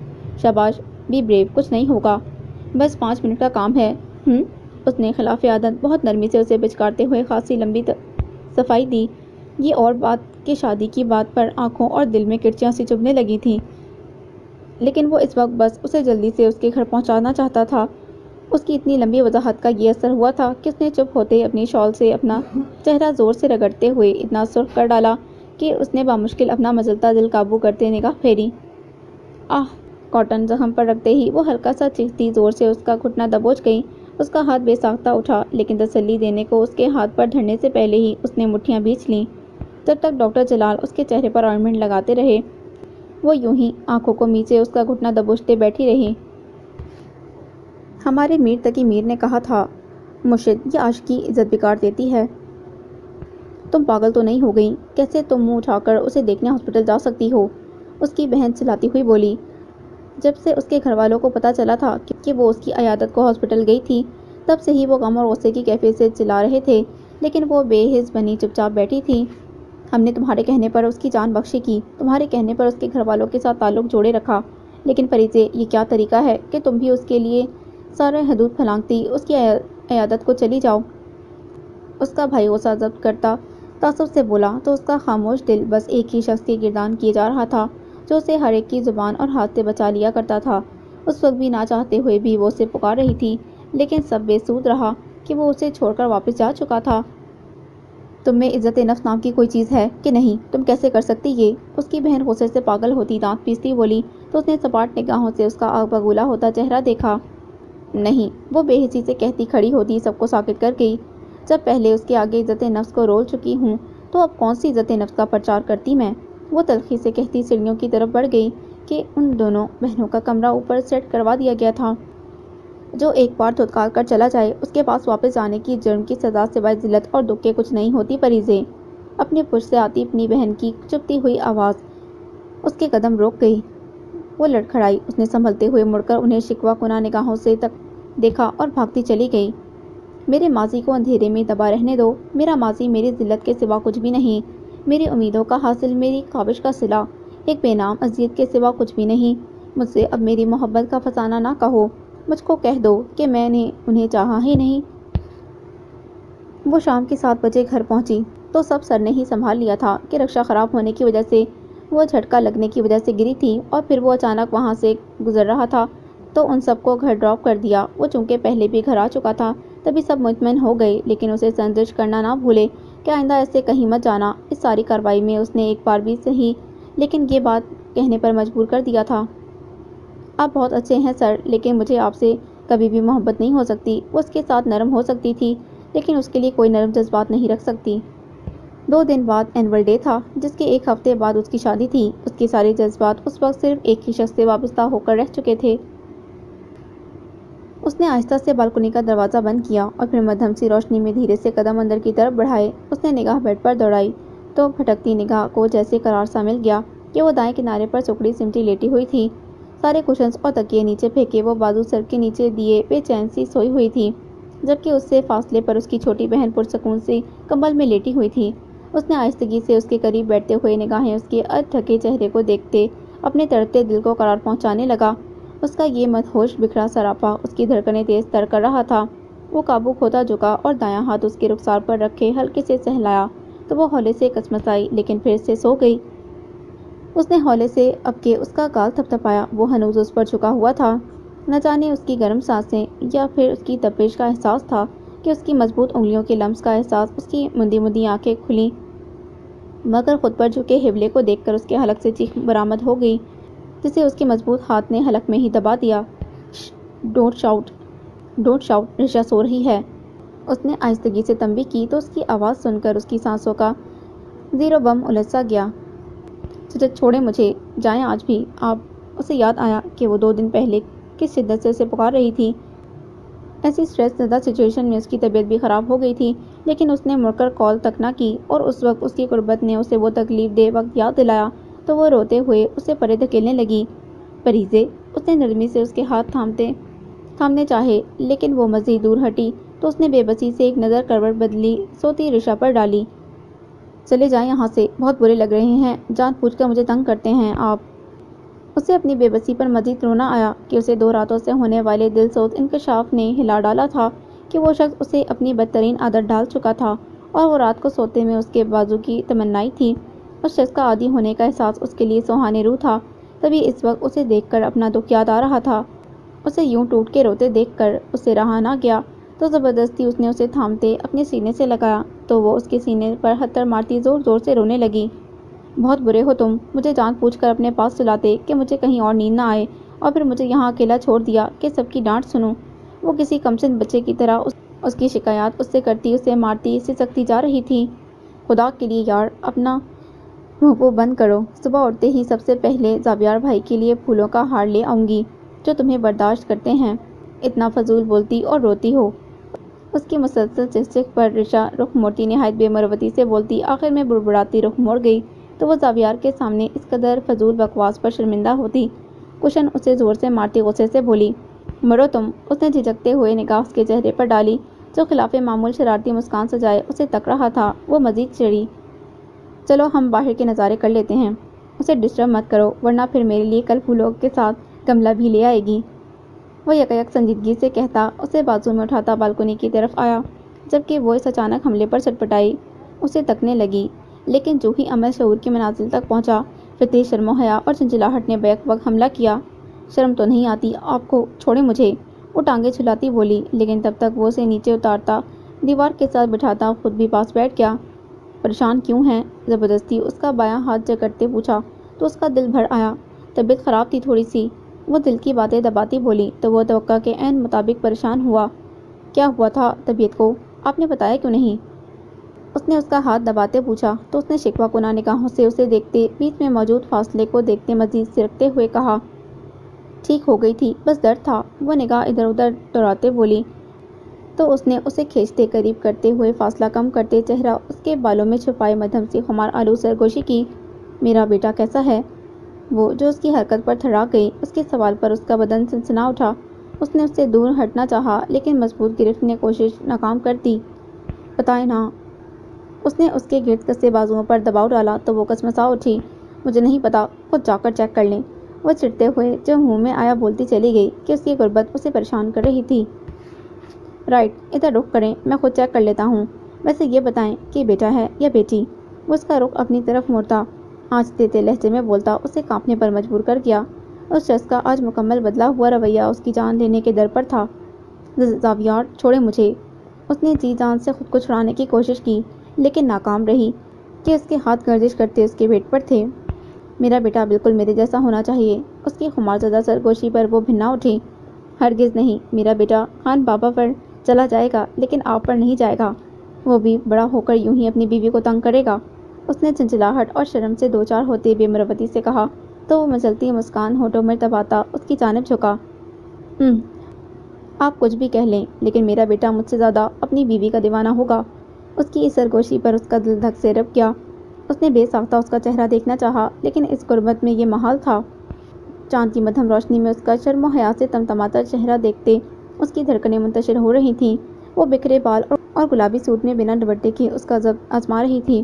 شاباش بی بریو، کچھ نہیں ہوگا، بس 5 منٹ کا کام ہے۔ اس نے خلاف عادت بہت نرمی سے اسے بچکارتے ہوئے خاصی لمبی صفائی دی۔ یہ اور بات کہ شادی کی بات پر آنکھوں اور دل میں کرچیاں سی چبھنے لگی تھیں لیکن وہ اس وقت بس اسے جلدی سے اس کے گھر پہنچانا چاہتا تھا۔ اس کی اتنی لمبی وضاحت کا یہ اثر ہوا تھا کہ اس نے چپ ہوتے اپنی شال سے اپنا چہرہ زور سے رگڑتے ہوئے اتنا سرخ کر ڈالا کہ اس نے بامشکل اپنا مزلتا دل قابو کرتے نگاہ پھیری۔ کاٹن زخم پر رکھتے ہی وہ ہلکا سا چیختی زور سے اس کا گھٹنا دبوچ گئی۔ اس کا ہاتھ بے ساختہ اٹھا لیکن تسلی دینے کو اس کے ہاتھ پر دھرنے سے پہلے ہی اس نے مٹھیاں بھینچ لیں۔ جب تک ڈاکٹر جلال اس کے چہرے پر آئنٹمنٹ لگاتے رہے وہ یوں ہی آنکھوں کو میچے اس کا گھٹنا دبوچتے بیٹھی رہی۔ ہمارے میر تقی میر نے کہا تھا مرشد یہ عاشق کی عزت بگاڑ دیتی ہے۔ تم پاگل تو نہیں ہو گئی، کیسے تم منہ اٹھا کر اسے دیکھنے ہاسپٹل جا سکتی ہو، اس کی بہن چلاتی ہوئی بولی۔ جب سے اس کے گھر والوں کو پتہ چلا تھا کہ وہ اس کی عیادت کو ہاسپٹل گئی تھی تب سے ہی وہ غم اور غصے کی کیفیت سے چلا رہے تھے لیکن وہ بے حس بنی چپ چاپ بیٹھی تھی۔ ہم نے تمہارے کہنے پر اس کی جان بخشی کی، تمہارے کہنے پر اس کے گھر والوں کے ساتھ تعلق جوڑے رکھا، لیکن فریضے یہ کیا طریقہ ہے کہ تم بھی اس کے لیے سارے حدود پھلانگتی اس کی عیادت کو چلی جاؤ؟ اس کا بھائی غصہ ضبط کرتا تعصب سے بولا تو اس کا خاموش دل بس ایک ہی شخص کے گردان کیے جا رہا تھا جو اسے ہر ایک کی زبان اور ہاتھ سے بچا لیا کرتا تھا۔ اس وقت بھی نہ چاہتے ہوئے بھی وہ اسے پکار رہی تھی لیکن سب بے سود رہا کہ وہ اسے چھوڑ کر واپس جا چکا تھا۔ تم میں عزت نفس نام کی کوئی چیز ہے کہ نہیں؟ تم کیسے کر سکتی یہ؟ اس کی بہن غصے سے پاگل ہوتی دانت پیستی بولی تو اس نے سپاٹ نگاہوں سے اس کا آگ بگولا ہوتا چہرہ دیکھا۔ نہیں، وہ بے حسی سے کہتی کھڑی ہوتی سب کو ساکت کر گئی۔ جب پہلے اس کے آگے عزت نفس کو رول چکی ہوں تو اب کون سی عزت نفس کا پرچار کرتی میں؟ وہ تلخی سے کہتی سیڑھیوں کی طرف بڑھ گئی کہ ان دونوں بہنوں کا کمرہ اوپر سیٹ کروا دیا گیا تھا۔ جو ایک بار دھتکار کر چلا جائے اس کے پاس واپس آنے کی جرم کی سزا سوائے ذلت اور دکھ کے کچھ نہیں ہوتی پریزے۔ اپنے پش سے آتی اپنی بہن کی چپتی ہوئی آواز اس کے قدم روک گئی۔ وہ لڑکھڑائی۔ اس نے سنبھلتے ہوئے مڑ کر انہیں شکوہ کناں نگاہوں سے تک دیکھا اور بھاگتی چلی گئی۔ میرے ماضی کو اندھیرے میں دبا رہنے دو۔ میرا ماضی میری ذلت کے سوا کچھ بھی نہیں، میری امیدوں کا حاصل، میری کاوش کا صلہ، ایک بے نام اذیت کے سوا کچھ بھی نہیں۔ مجھ سے اب میری محبت کا فسانہ نہ کہو، مجھ کو کہہ دو کہ میں نے انہیں چاہا ہی نہیں۔ وہ شام کے 7 بجے گھر پہنچی تو سب سر نے ہی سنبھال لیا تھا کہ رکشہ خراب ہونے کی وجہ سے، وہ جھٹکا لگنے کی وجہ سے گری تھی اور پھر وہ اچانک وہاں سے گزر رہا تھا تو ان سب کو گھر ڈراپ کر دیا۔ وہ چونکہ پہلے بھی گھر آ چکا تھا تبھی سب مطمئن ہو گئے، لیکن اسے سرزنش کرنا نہ بھولے کہ آئندہ ایسے کہیں مت جانا۔ اس ساری کارروائی میں اس نے ایک بار بھی صحیح لیکن یہ بات کہنے پر مجبور کر دیا تھا۔ آپ بہت اچھے ہیں سر، لیکن مجھے آپ سے کبھی بھی محبت نہیں ہو سکتی۔ وہ اس کے ساتھ نرم ہو سکتی تھی لیکن اس کے لیے کوئی نرم جذبات نہیں رکھ سکتی۔ 2 دن بعد اینول ڈے تھا جس کے 1 ہفتے بعد اس کی شادی تھی۔ اس کے سارے جذبات اس وقت صرف ایک ہی شخص سے وابستہ ہو کر رہ چکے تھے۔ اس نے آہستہ سے بالکنی کا دروازہ بند کیا اور پھر مدھم سی روشنی میں دھیرے سے قدم اندر کی طرف بڑھائے۔ اس نے نگاہ بیڈ پر دوڑائی تو بھٹکتی نگاہ کو جیسے قرار سا مل گیا کہ وہ دائیں کنارے پر سکڑی سمٹی لیٹی ہوئی تھی۔ سارے کشنز اور تکیے نیچے پھینکے وہ بازو سر کے نیچے دیے بے چین سی سوئی ہوئی تھی، جبکہ اس سے فاصلے پر اس کی چھوٹی بہن پرسکون سی کمبل میں لیٹی ہوئی تھی۔ اس نے آہستگی سے اس کے قریب بیٹھتے ہوئے نگاہیں اس کے ارد ڈھکے چہرے کو دیکھتے اپنے تڑپتے دل کو قرار پہنچانے لگا۔ اس کا یہ مدہوش بکھرا سراپا اس کی دھڑکنیں تیز تر کر رہا تھا۔ وہ قابو کھوتا جھکا اور دایاں ہاتھ اس کے رخسار پر رکھے ہلکے سے سہلایا تو وہ ہولے سے کچمچائی لیکن پھر سے سو گئی۔ اس نے ہولے سے اب کے اس کا گال تھپ تھپایا۔ وہ ہنوز اس پر جھکا ہوا تھا۔ نہ جانے اس کی گرم سانسیں یا پھر اس کی تپش کا احساس تھا کہ اس کی مضبوط انگلیوں کے لمس کا احساس۔ اس کی مندی مندی آنکھیں کھلیں مگر خود پر جھکے حبلے کو دیکھ کر اس کے حلق سے چیخ برآمد ہو گئی جسے اس کے مضبوط ہاتھ نے حلق میں ہی دبا دیا۔ ڈونٹ شاؤٹ، ڈونٹ شاؤٹ، رشا سو رہی ہے۔ اس نے آہستگی سے تنبیہ کی تو اس کی آواز سن کر اس کی سانسوں کا زیر و بم الجھ سا گیا۔ چھوڑیں مجھے، جائیں آج بھی آپ۔ اسے یاد آیا کہ وہ 2 دن پہلے کس شدت سے اسے پکار رہی تھی۔ ایسی سٹریس زدہ سچویشن میں اس کی طبیعت بھی خراب ہو گئی تھی، لیکن اس نے مڑ کر کال تک نہ کی اور اس وقت اس کی قربت نے اسے وہ تکلیف دہ وقت یاد دلایا تو وہ روتے ہوئے اسے پرے دھکیلنے لگی۔ پریزے، اس نے نرمی سے اس کے ہاتھ تھامنے چاہے لیکن وہ مزید دور ہٹی تو اس نے بے بسی سے ایک نظر کروٹ بدلی سوتی رشا پر ڈالی۔ چلے جائیں یہاں سے، بہت برے لگ رہے ہیں، جان بوجھ کر مجھے تنگ کرتے ہیں آپ۔ اسے اپنی بے بسی پر مزید رونا آیا کہ اسے 2 راتوں سے ہونے والے دل سوز انکشاف نے ہلا ڈالا تھا کہ وہ شخص اسے اپنی بدترین عادت ڈال چکا تھا اور وہ رات کو سوتے میں اس کے بازو کی تمنائی تھی۔ اس شخص کا عادی ہونے کا احساس اس کے لیے سوہانے روح تھا۔ تبھی اس وقت اسے دیکھ کر اپنا دکھ یاد آ رہا تھا۔ اسے یوں ٹوٹ کے روتے دیکھ کر اس سے رہا نہ گیا تو زبردستی اس نے اسے تھامتے اپنے سینے سے لگایا تو وہ اس کے سینے پر ہتھڑ مارتی زور زور سے رونے لگی۔ بہت برے ہو تم، مجھے جان بوجھ کر اپنے پاس سلاتے کہ مجھے کہیں اور نیند نہ آئے اور پھر مجھے یہاں اکیلا چھوڑ دیا کہ سب کی ڈانٹ سنوں۔ وہ کسی کمسن بچے کی طرح اس کی شکایات اس سے کرتی، اسے مارتی، سسکتی جا رہی تھی۔ خدا کے لیے یار، اپنا بھونپو بند کرو۔ صبح اٹھتے ہی سب سے پہلے زابیار بھائی کے لیے پھولوں کا ہار لے آؤں گی جو تمہیں برداشت کرتے ہیں۔ اتنا فضول بولتی اور روتی ہو۔ اس کی مسلسل چک چک پر رشا رخ موڑتی نہایت بے مروتی سے بولتی آخر میں بڑبڑاتی رخ موڑ گئی تو وہ زابیار کے سامنے اس قدر فضول بکواس پر شرمندہ ہوتی۔ کشن اسے زور سے مارتی غصے سے بولی، مرو تم۔ اس نے جھجکتے ہوئے نگاہ اس کے چہرے پر ڈالی جو خلاف معمول شرارتی مسکان سجائے اسے تک رہا تھا۔ وہ مزید چڑھی، چلو ہم باہر کے نظارے کر لیتے ہیں۔ اسے ڈسٹرب مت کرو ورنہ پھر میرے لیے کل پھولوں کے ساتھ گملہ بھی لے آئے گی۔ وہ یک سنجیدگی سے کہتا اسے بازو میں اٹھاتا بالکنی کی طرف آیا، جبکہ وہ اس اچانک حملے پر چھٹپٹائی اسے تکنے لگی، لیکن جو ہی عمل شعور کی منازل تک پہنچا پھر تیز شرم و حیا اور جھنجھلاہٹ نے بیک وقت حملہ کیا۔ شرم تو نہیں آتی آپ کو؟ چھوڑیں مجھے، وہ ٹانگیں چھلاتی بولی، لیکن تب تک وہ اسے نیچے اتارتا دیوار کے ساتھ بٹھاتا خود بھی پاس بیٹھ گیا۔ پریشان کیوں ہیں؟ زبردستی اس کا بایاں ہاتھ جکڑتے پوچھا تو اس کا دل بھر آیا۔ طبیعت خراب تھی تھوڑی سی، وہ دل کی باتیں دباتی بولی تو وہ توقع کے عین مطابق پریشان ہوا۔ کیا ہوا تھا طبیعت کو؟ آپ نے بتایا کیوں نہیں؟ اس نے اس کا ہاتھ دباتے پوچھا تو اس نے شکوہ کناں نگاہوں سے اسے دیکھتے بیچ میں موجود فاصلے کو دیکھتے مزید سرکتے ہوئے کہا، ٹھیک ہو گئی تھی، بس درد تھا۔ وہ نگاہ ادھر ادھر دوڑاتے بولی، تو اس نے اسے کھینچتے قریب کرتے ہوئے فاصلہ کم کرتے چہرہ اس کے بالوں میں چھپائے مدھم سی خمار آلو سرگوشی کی۔ میرا بیٹا کیسا ہے؟ وہ جو اس کی حرکت پر تھڑا گئی، اس کے سوال پر اس کا بدن سنسنا اٹھا۔ اس نے اس سے دور ہٹنا چاہا لیکن مضبوط گرفت نے کوشش ناکام کر دی۔ بتائے نا۔ اس نے اس کے گرد کسے بازوؤں پر دباؤ ڈالا تو وہ کسمسا اٹھی۔ مجھے نہیں پتا، خود جا کر چیک کر لیں۔ وہ چڑھتے ہوئے جو منہ میں آیا بولتی چلی گئی کہ اس کی غربت اسے پریشان کر رہی تھی۔ رائٹ، ادھر رخ کریں، میں خود چیک کر لیتا ہوں۔ ویسے یہ بتائیں کہ بیٹا ہے یا بیٹی؟ وہ اس کا رخ اپنی طرف موڑتا، آنچ دیتے لہجے میں بولتا اسے کانپنے پر مجبور کر گیا۔ اس شخص کا آج مکمل بدلا ہوا رویہ اس کی جان لینے کے در پر تھا۔ زاویار، چھوڑیں مجھے۔ اس نے جی جان سے خود کو چھڑانے کی کوشش کی لیکن ناکام رہی کہ اس کے ہاتھ گردش کرتے اس کے پیٹ پر تھے۔ میرا بیٹا بالکل میرے جیسا ہونا چاہیے۔ اس کی خمار زدہ سرگوشی پر وہ بھننا اٹھی۔ ہرگز نہیں، میرا بیٹا خان بابا پر چلا جائے گا لیکن آپ پر نہیں جائے گا۔ وہ بھی بڑا ہو کر یوں ہی اپنی بیوی کو تنگ کرے گا۔ اس نے چنچلاہٹ اور شرم سے دو چار ہوتے بے مروتی سے کہا تو وہ مچلتی مسکان ہونٹوں میں دباتا اس کی جانب جھکا۔ آپ کچھ بھی کہہ لیں لیکن میرا بیٹا مجھ سے زیادہ اپنی بیوی کا دیوانہ ہوگا۔ اس کی اس سرگوشی پر اس کا دل دھک سے رک گیا۔ اس نے بے ساختہ اس کا چہرہ دیکھنا چاہا لیکن اس غربت میں یہ محال تھا۔ چاند کی مدھم روشنی میں اس کا شرم و حیا سے تمتماتا چہرہ دیکھتے اس کی دھڑکنیں منتشر ہو رہی تھیں۔ وہ بکھرے بال اور گلابی سوٹ میں بنا دوپٹے کے اس کا ضبط آزما رہی تھی۔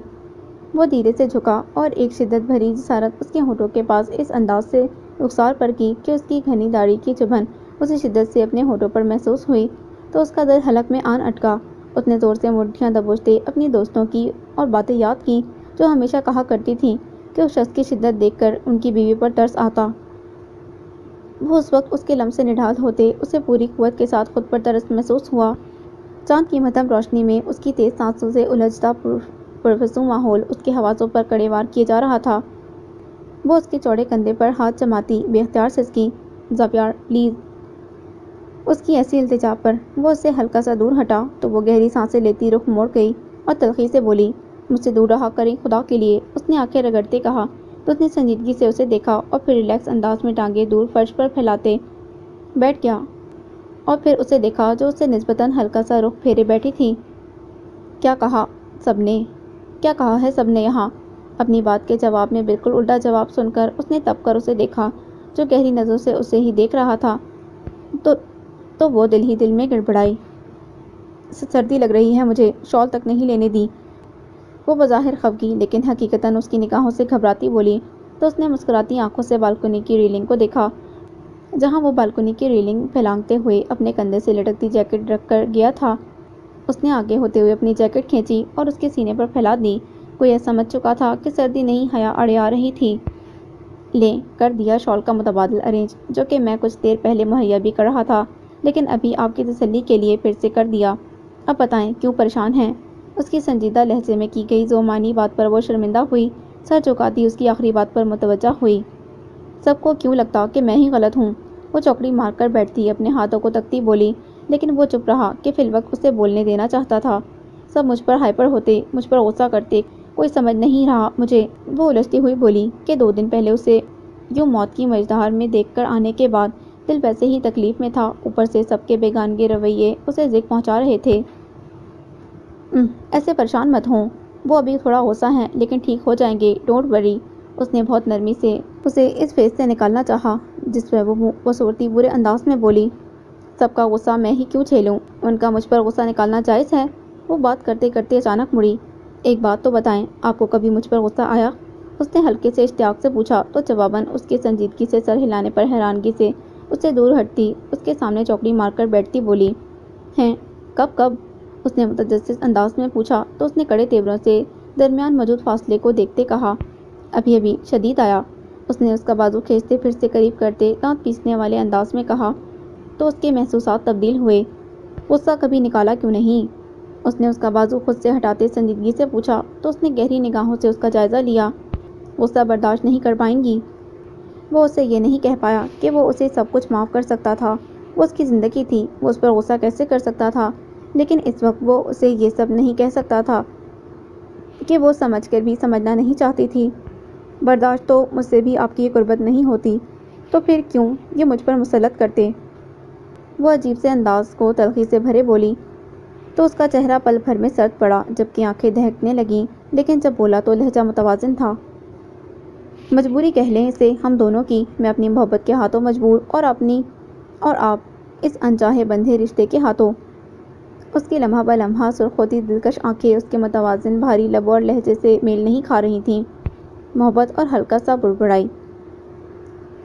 وہ دھیرے سے جھکا اور ایک شدت بھری جسارت اس کے ہونٹوں کے پاس اس انداز سے رخسار پر کی کہ اس کی گھنی داڑھی کی چبھن اسے شدت سے اپنے ہونٹوں پر محسوس ہوئی تو اس کا دل حلق میں آن اٹکا۔ اس نے زور سے مٹھیاں دبوچتے اپنی دوستوں کی اور باتیں یاد کی جو ہمیشہ کہا کرتی تھیں کہ اس شخص کی شدت دیکھ کر ان کی بیوی پر ترس آتا۔ وہ اس وقت اس کے لمس سے نڈھال ہوتے اسے پوری قوت کے ساتھ خود پر ترس محسوس ہوا۔ چاند کی مدھم روشنی میں اس کی تیز سانسوں سے الجھتا پرفسوں ماحول اس کے حواسوں پر کڑے وار کیے جا رہا تھا۔ وہ اس کے چوڑے کندھے پر ہاتھ جماتی بے اختیار سسکی، زاویار پلیز۔ اس کی ایسی التجا پر وہ اس سے ہلکا سا دور ہٹا تو وہ گہری سانسیں لیتی رخ موڑ گئی اور تلخی سے بولی، مجھ سے دور رہا کریں خدا کے لیے۔ اس نے آنکھیں رگڑتے کہا تو اس نے سنجیدگی سے اسے دیکھا اور پھر ریلیکس انداز میں ٹانگیں دور فرش پر پھیلاتے بیٹھ گیا اور پھر اسے دیکھا جو اس سے نسبتاً ہلکا سا رخ پھیرے بیٹھی تھی۔ کیا کہا سب نے؟ کیا کہا ہے سب نے یہاں؟ اپنی بات کے جواب میں بالکل الٹا جواب سن کر اس نے تب کر اسے دیکھا جو گہری نظروں سے اسے ہی دیکھ رہا تھا تو وہ دل ہی دل میں گڑبڑائی۔ سردی لگ رہی ہے مجھے، شال تک نہیں لینے دی۔ وہ بظاہر خفگی لیکن حقیقتاً اس کی نگاہوں سے گھبراتی بولی تو اس نے مسکراتی آنکھوں سے بالکنی کی ریلنگ کو دیکھا جہاں وہ بالکنی کی ریلنگ پھلانگتے ہوئے اپنے کندھے سے لٹکتی جیکٹ رکھ کر گیا تھا۔ اس نے آگے ہوتے ہوئے اپنی جیکٹ کھینچی اور اس کے سینے پر پھیلا دی۔ کوئی ایسا سمجھ چکا تھا کہ سردی نہیں حیا اڑے آ رہی تھی۔ لیں، کر دیا شال کا متبادل ارینج، جو کہ میں کچھ دیر پہلے مہیا بھی کر رہا تھا لیکن ابھی آپ کی تسلی کے لیے پھر سے کر دیا۔ اب بتائیں کیوں پریشان ہیں؟ اس کی سنجیدہ لہجے میں کی گئی ذومانی بات پر وہ شرمندہ ہوئی، سر جھکاتی اس کی آخری بات پر متوجہ ہوئی۔ سب کو کیوں لگتا کہ میں ہی غلط ہوں؟ وہ چوکڑی مار کر بیٹھتی اپنے ہاتھوں کو تکتی بولی لیکن وہ چپ رہا کہ فی الوقت اسے بولنے دینا چاہتا تھا۔ سب مجھ پر ہائپر ہوتے، مجھ پر غصہ کرتے، کوئی سمجھ نہیں رہا مجھے۔ وہ الجھتی ہوئی بولی کہ 2 دن پہلے اسے یوں موت کی مجدہار میں دیکھ کر آنے کے بعد دل ویسے ہی تکلیف میں تھا، اوپر سے سب کے بیگانگے رویے اسے زگ پہنچا رہے تھے۔ ایسے پریشان مت ہوں، وہ ابھی تھوڑا غصہ ہیں لیکن ٹھیک ہو جائیں گے، ڈونٹ وری۔ اس نے بہت نرمی سے اسے اس فیز سے نکالنا چاہا جس پر وہ صورتی برے انداز میں بولی، سب کا غصہ میں ہی کیوں جھیلوں؟ ان کا مجھ پر غصہ نکالنا جائز ہے؟ وہ بات کرتے کرتے اچانک مڑی، ایک بات تو بتائیں، آپ کو کبھی مجھ پر غصہ آیا؟ اس نے ہلکے سے اشتیاق سے پوچھا تو جواباً اس کے سنجیدگی سے سر ہلانے پر حیرانگی سے اس سے دور ہٹتی اس کے سامنے چوکڑی مار کر بیٹھتی بولی، ہیں؟ کب؟ اس نے متجسس انداز میں پوچھا تو اس نے کڑے تیوروں سے درمیان موجود فاصلے کو دیکھتے کہا، ابھی شدید آیا۔ اس نے اس کا بازو کھینچتے پھر سے قریب کرتے دانت پیسنے والے انداز میں کہا تو اس کے محسوسات تبدیل ہوئے، غصہ کبھی نکالا کیوں نہیں؟ اس نے اس کا بازو خود سے ہٹاتے سنجیدگی سے پوچھا تو اس نے گہری نگاہوں سے اس کا جائزہ لیا، غصہ برداشت نہیں کر پائیں گی؟ وہ اسے یہ نہیں کہہ پایا کہ وہ اسے سب کچھ معاف کر سکتا تھا، وہ اس کی زندگی تھی، وہ اس پر غصہ کیسے کر سکتا تھا؟ لیکن اس وقت وہ اسے یہ سب نہیں کہہ سکتا تھا کہ وہ سمجھ کر بھی سمجھنا نہیں چاہتی تھی۔ برداشت تو مجھ سے بھی آپ کی یہ قربت نہیں ہوتی، تو پھر کیوں یہ مجھ پر مسلط کرتے؟ وہ عجیب سے انداز کو تلخی سے بھرے بولی، تو اس کا چہرہ پل بھر میں سرد پڑا، جبکہ آنکھیں دہکنے لگیں، لیکن جب بولا تو لہجہ متوازن تھا۔ مجبوری کہہ لیں اسے ہم دونوں کی، میں اپنی محبت کے ہاتھوں مجبور، اور آپ اس انچاہے بندھے رشتے کے ہاتھوں۔ اس کی لمحہ بہ لمحہ سرخ ہوتی دلکش آنکھیں اس کے متوازن بھاری لبوں اور لہجے سے میل نہیں کھا رہی تھیں۔ محبت اور ہلکا سا بڑبڑائی۔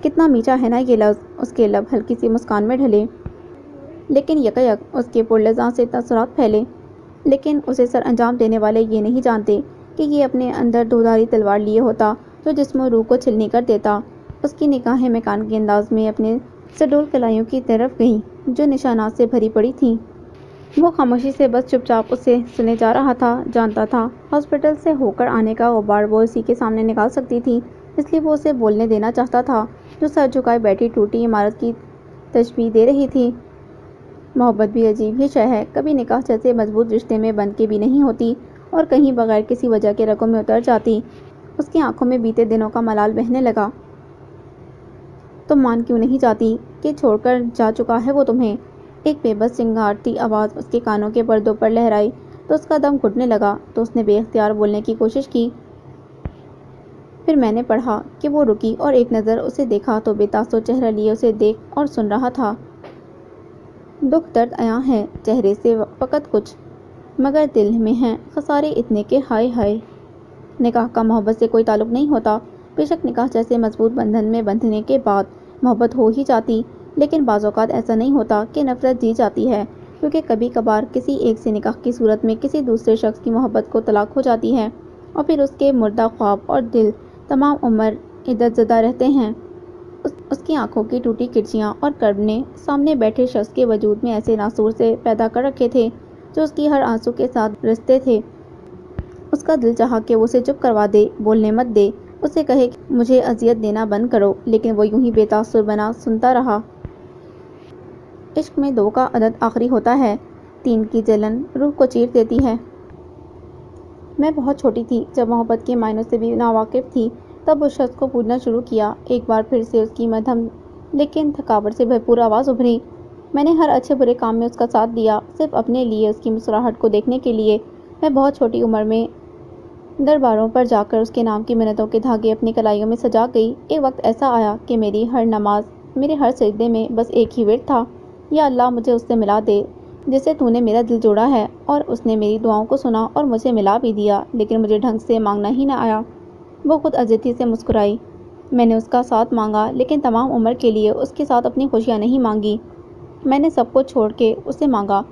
کتنا میٹھا ہے نا یہ لفظ۔ اس کے لب ہلکی سی مسکان میں ڈھلے، لیکن یکایک اس کے پرلذاذ سے تاثرات پھیلے۔ لیکن اسے سر انجام دینے والے یہ نہیں جانتے کہ یہ اپنے اندر دودھاری تلوار لیے ہوتا جو جسم و روح کو چھلنی کر دیتا۔ اس کی نگاہیں میکانکی انداز میں اپنے سڈول کلائیوں کی طرف گئیں جو نشانات سے بھری پڑی تھیں۔ وہ خاموشی سے بس چپ چاپ اسے سنے جا رہا تھا، جانتا تھا ہاسپٹل سے ہو کر آنے کا غبار وہ اسی کے سامنے نکال سکتی تھی، اس لیے وہ اسے بولنے دینا چاہتا تھا جو سر جھکائے بیٹھی ٹوٹی عمارت کی تشبیہ دے رہی تھی۔ محبت بھی عجیب ہی شے ہے، کبھی نکاح جیسے مضبوط رشتے میں بندھ کے بھی نہیں ہوتی اور کہیں بغیر کسی وجہ کے رگوں میں اتر جاتی۔ اس کی آنکھوں میں بیتے دنوں کا ملال بہنے لگا۔ تم مان کیوں نہیں جاتی کہ چھوڑ کر جا چکا ہے وہ تمہیں؟ ایک بے بس چنگھاڑتی آواز اس کے کانوں کے پردوں پر لہرائی تو اس کا دم گھٹنے لگا، تو اس نے بے اختیار بولنے کی کوشش کی۔ پھر میں نے پڑھا کہ وہ رکی اور ایک نظر اسے دیکھا تو بے تاثر چہرہ لیے اسے دیکھ اور سن رہا تھا۔ دکھ درد عیاں ہے چہرے سے فقط کچھ، مگر دل میں ہیں خسارے اتنے کہ ہائے ہائے۔ نکاح کا محبت سے کوئی تعلق نہیں ہوتا۔ بے شک نکاح جیسے مضبوط بندھن میں بندھنے کے بعد محبت ہو ہی جاتی، لیکن بعض اوقات ایسا نہیں ہوتا کہ نفرت جی جاتی ہے، کیونکہ کبھی کبھار کسی ایک سے نکاح کی صورت میں کسی دوسرے شخص کی محبت کو طلاق ہو جاتی ہے اور پھر اس کے مردہ خواب اور دل تمام عمر عدت زدہ رہتے ہیں۔ اس کی آنکھوں کی ٹوٹی کرچیاں اور کرب نے سامنے بیٹھے شخص کے وجود میں ایسے ناسور سے پیدا کر رکھے تھے جو اس کی ہر آنسو کے ساتھ رستے تھے۔ اس کا دل چاہا کہ وہ اسے چپ کروا دے، بولنے مت دے، اسے کہے کہ مجھے اذیت دینا بند کرو، لیکن وہ یوں ہی بے تاثر بنا سنتا رہا۔ عشق میں 2 کا عدد آخری ہوتا ہے، 3 کی جلن روح کو چیر دیتی ہے۔ میں بہت چھوٹی تھی جب محبت کے معنوں سے بھی ناواقف تھی، تب اس شخص کو پوجنا شروع کیا۔ ایک بار پھر سے اس کی مدھم لیکن تھکاوٹ سے بھرپور آواز ابھری۔ میں نے ہر اچھے برے کام میں اس کا ساتھ دیا، صرف اپنے لیے، اس کی مسکراہٹ کو دیکھنے کے لیے۔ میں بہت چھوٹی عمر میں درباروں پر جا کر اس کے نام کی منتوں کے دھاگے اپنی کلائیوں میں سجا گئی۔ ایک وقت ایسا آیا کہ میری ہر نماز، میرے ہر سجدے میں بس ایک ہی ورد تھا، یا اللہ مجھے اس سے ملا دے جس سے تو نے میرا دل جوڑا ہے۔ اور اس نے میری دعاؤں کو سنا اور مجھے ملا بھی دیا، لیکن مجھے ڈھنگ سے مانگنا ہی نہ آیا۔ وہ خود عزیزی سے مسکرائی۔ میں نے اس کا ساتھ مانگا، لیکن تمام عمر کے لیے اس کے ساتھ اپنی خوشیاں نہیں مانگی۔ میں نے سب کچھ چھوڑ کے اسے مانگا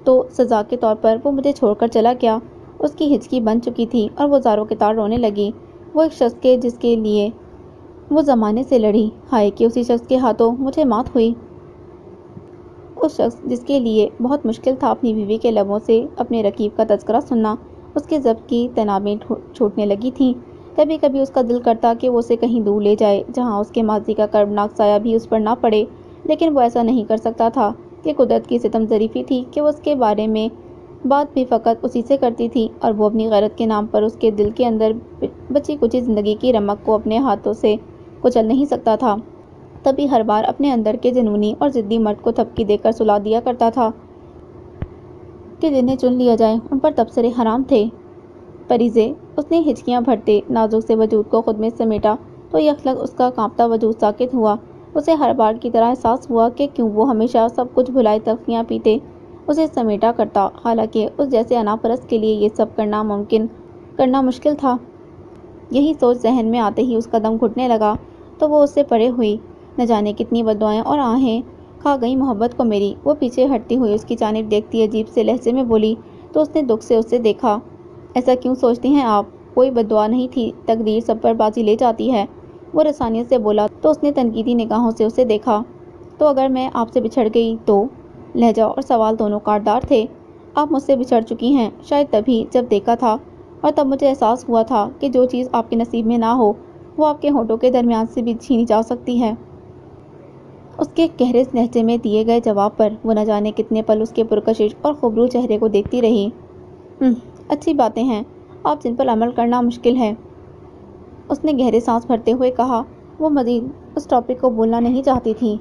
تو سزا کے طور پر وہ مجھے چھوڑ کر چلا گیا۔ اس کی ہچکی بن چکی تھی اور وہ زاروں کے تار رونے لگی۔ وہ ایک شخص کے جس کے لیے وہ زمانے سے لڑی، ہائے کہ اسی شخص کے ہاتھوں مجھے مات ہوئی۔ اس شخص جس کے لیے بہت مشکل تھا اپنی بیوی کے لبوں سے اپنے رقیب کا تذکرہ سننا، اس کے ضبط کی تنابیں چھوٹنے لگی تھیں۔ کبھی کبھی اس کا دل کرتا کہ وہ اسے کہیں دور لے جائے جہاں اس کے ماضی کا کربناک سایہ بھی اس پر نہ پڑے، لیکن وہ ایسا نہیں کر سکتا تھا کہ قدرت کی ستم ظریفی تھی کہ وہ اس کے بارے میں بات بھی فقط اسی سے کرتی تھی، اور وہ اپنی غیرت کے نام پر اس کے دل کے اندر بچی کچی زندگی کی رمق کو اپنے ہاتھوں سے کچل نہیں سکتا تھا۔ تبھی ہر بار اپنے اندر کے جنونی اور ضدی مرد کو تھپکی دے کر سلا دیا کرتا تھا کہ جنہیں چن لیا جائے ان پر تبصرے حرام تھے۔ پریزے، اس نے ہچکیاں بھرتے نازک سے وجود کو خود میں سمیٹا تو یکلخت اس کا کانپتا وجود ساکت ہوا۔ اسے ہر بار کی طرح احساس ہوا کہ کیوں وہ ہمیشہ سب کچھ بھلائے تلخیاں پیتے اسے سمیٹا کرتا، حالانکہ اس جیسے انا پرست کے لیے یہ سب کرنا مشکل تھا۔ یہی سوچ ذہن میں آتے ہی اس کا دم گھٹنے لگا، تو وہ اس سے پرے ہوئی۔ نہ جانے کتنی بددعائیں اور آہیں کھا گئی محبت کو میری۔ وہ پیچھے ہٹتی ہوئی اس کی جانب دیکھتی عجیب سے لہجے میں بولی، تو اس نے دکھ سے اسے دیکھا۔ ایسا کیوں سوچتی ہیں آپ؟ کوئی بددعا نہیں تھی، تقدیر سب پر بازی لے جاتی ہے۔ وہ رسانیت سے بولا تو اس نے تنقیدی نگاہوں سے اسے دیکھا۔ تو اگر میں آپ سے بچھڑ گئی تو؟ لہجہ اور سوال دونوں کاٹدار تھے۔ آپ مجھ سے بچھڑ چکی ہیں، شاید تبھی جب دیکھا تھا، اور تب مجھے احساس ہوا تھا کہ جو چیز آپ کے نصیب میں نہ ہو وہ آپ کے ہونٹوں کے درمیان سے بھی چھینی جا سکتی ہے۔ اس کے گہرے لہجے میں دیے گئے جواب پر وہ نہ جانے کتنے پل اس کے پرکشش اور خوبرو چہرے کو دیکھتی رہی۔ اچھی باتیں ہیں آپ جن پر عمل کرنا مشکل ہے، اس نے گہرے سانس بھرتے ہوئے کہا۔ وہ مزید اس ٹاپک کو بولنا نہیں چاہتی تھی۔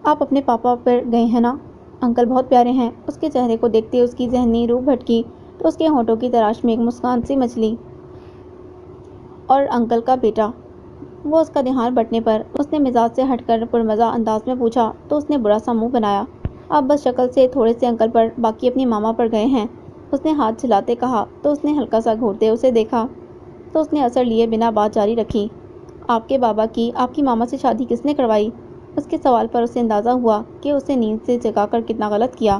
آپ اپنے پاپا پر گئے ہیں نا؟ انکل بہت پیارے ہیں۔ اس کے چہرے کو دیکھتے اس کی ذہنی روح بھٹکی تو اس کے ہونٹوں کی تراش میں ایک مسکان سی مچلی۔ اور انکل کا بیٹا؟ وہ اس کا دھیان بٹنے پر اس نے مزاج سے ہٹ کر پرمزہ انداز میں پوچھا تو اس نے برا سا منہ بنایا۔ آپ بس شکل سے تھوڑے سے انکل پر، باقی اپنی ماما پر گئے ہیں، اس نے ہاتھ چلاتے کہا تو اس نے ہلکا سا گھورتے اسے دیکھا تو اس نے اثر لیے بنا بات جاری رکھی۔ آپ کے بابا کی آپ کی ماما سے شادی کس نے کروائی؟ اس کے سوال پر اسے اندازہ ہوا کہ اسے نیند سے جگا کر کتنا غلط کیا۔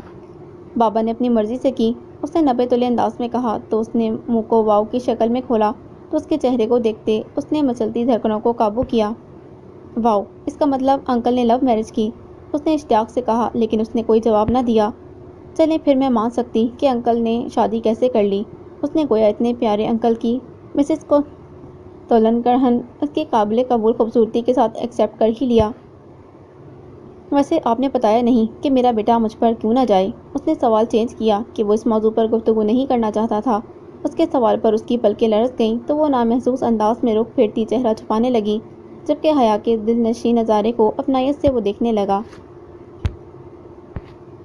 بابا نے اپنی مرضی سے کی، اس نے 90 تولے انداز میں کہا تو اس نے منہ کو واو کی شکل میں کھولا تو اس کے چہرے کو دیکھتے اس نے مچلتی دھڑکنوں کو قابو کیا۔ واو، اس کا مطلب انکل نے لو میرج کی، اس نے اشتیاق سے کہا، لیکن اس نے کوئی جواب نہ دیا۔ چلیں پھر میں مان سکتی کہ انکل نے شادی کیسے کر لی، اس نے گویا اتنے پیارے انکل کی مسز کو تولن گرہن اس کی قابل قبول خوبصورتی کے ساتھ ایکسیپٹ کر ہی لیا۔ ویسے آپ نے بتایا نہیں کہ میرا بیٹا مجھ پر کیوں نہ جائے؟ اس نے سوال چینج کیا کہ وہ اس موضوع پر گفتگو نہیں کرنا چاہتا تھا۔ اس کے سوال پر اس کی پلکیں لرز گئیں تو وہ نامحسوس انداز میں رخ پھیرتی چہرہ چھپانے لگی، جبکہ حیا کے دلنشیں نظارے کو اپنائیت سے وہ دیکھنے لگا۔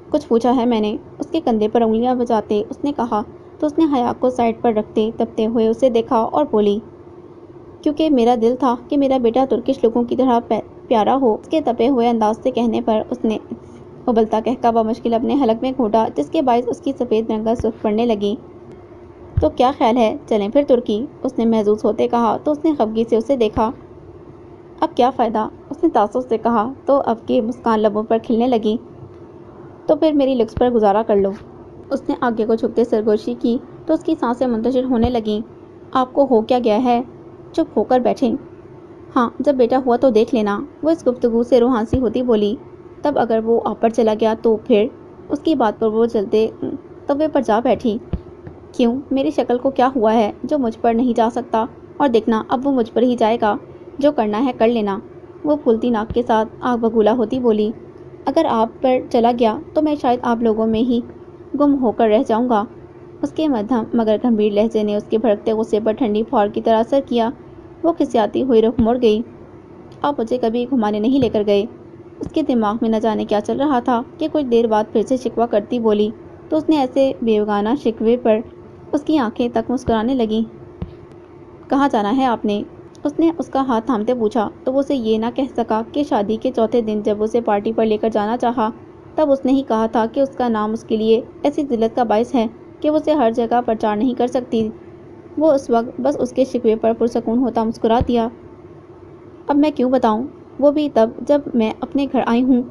کچھ پوچھا ہے میں نے؟ اس کے کندھے پر انگلیاں بجاتے اس نے کہا تو اس نے حیا کو سائڈ پر رکھتے تپتے ہوئے اسے دیکھا اور بولی، کیونکہ میرا دل تھا کہ میرا بیٹا ترکش لوگوں کی طرح پیارا ہو۔ اس کے تپے ہوئے انداز سے کہنے پر اس نے ابلتا کہکا بمشکل اپنے حلق میں گھونٹا، جس کے باعث اس کی سفید رنگت سرخ پڑنے لگی۔ تو کیا خیال ہے چلیں پھر ترکی؟ اس نے محظوظ ہوتے کہا تو اس نے خفگی سے اسے دیکھا۔ اب کیا فائدہ؟ اس نے تعصب سے کہا تو اب کی مسکان لبوں پر کھلنے لگی۔ تو پھر میری لکس پر گزارا کر لو۔ اس نے آگے کو جھکتے سرگوشی کی تو اس کی سانسیں منتشر ہونے لگیں۔ آپ کو ہو کیا گیا ہے؟ چپ ہو کر بیٹھیں۔ ہاں، جب بیٹا ہوا تو دیکھ لینا، وہ اس گفتگو سے روحانسی ہوتی بولی۔ تب اگر وہ آپ پر چلا گیا تو پھر؟ اس کی بات پر وہ چلتے توے پر جا بیٹھی۔ کیوں؟ میری شکل کو کیا ہوا ہے جو مجھ پر نہیں جا سکتا؟ اور دیکھنا اب وہ مجھ پر ہی جائے گا، جو کرنا ہے کر لینا، وہ پھولتی ناک کے ساتھ آگ بگولا ہوتی بولی۔ اگر آپ پر چلا گیا تو میں شاید آپ لوگوں میں ہی گم ہو کر رہ جاؤں گا۔ اس کے مدھم مگر گمبھیر لہجے نے اس کے بھڑکتے غصے پر ٹھنڈی پھوار کی طرح اثر کیا۔ وہ کھسیاتی ہوئی رخ موڑ گئی۔ آپ مجھے کبھی گھمانے نہیں لے کر گئے۔ اس کے دماغ میں نہ جانے کیا چل رہا تھا کہ کچھ دیر بعد پھر سے شکوہ کرتی بولی تو اس نے ایسے بیگانہ شکوے پر اس کی آنکھیں تک مسکرانے لگیں۔ کہاں جانا ہے آپ نے؟ اس نے اس کا ہاتھ تھامتے پوچھا تو وہ اسے یہ نہ کہہ سکا کہ شادی کے چوتھے دن جب اسے پارٹی پر لے کر جانا چاہا تب اس نے ہی کہا تھا کہ اس کا نام اس کے لیے ایسی ذلت کا باعث ہے کہ وہ اسے ہر جگہ پرچار نہیں کر سکتی۔ وہ اس وقت بس اس کے شکوے پر پرسکون ہوتا مسکرا دیا۔ اب میں کیوں بتاؤں، وہ بھی تب جب میں اپنے گھر آئی ہوں،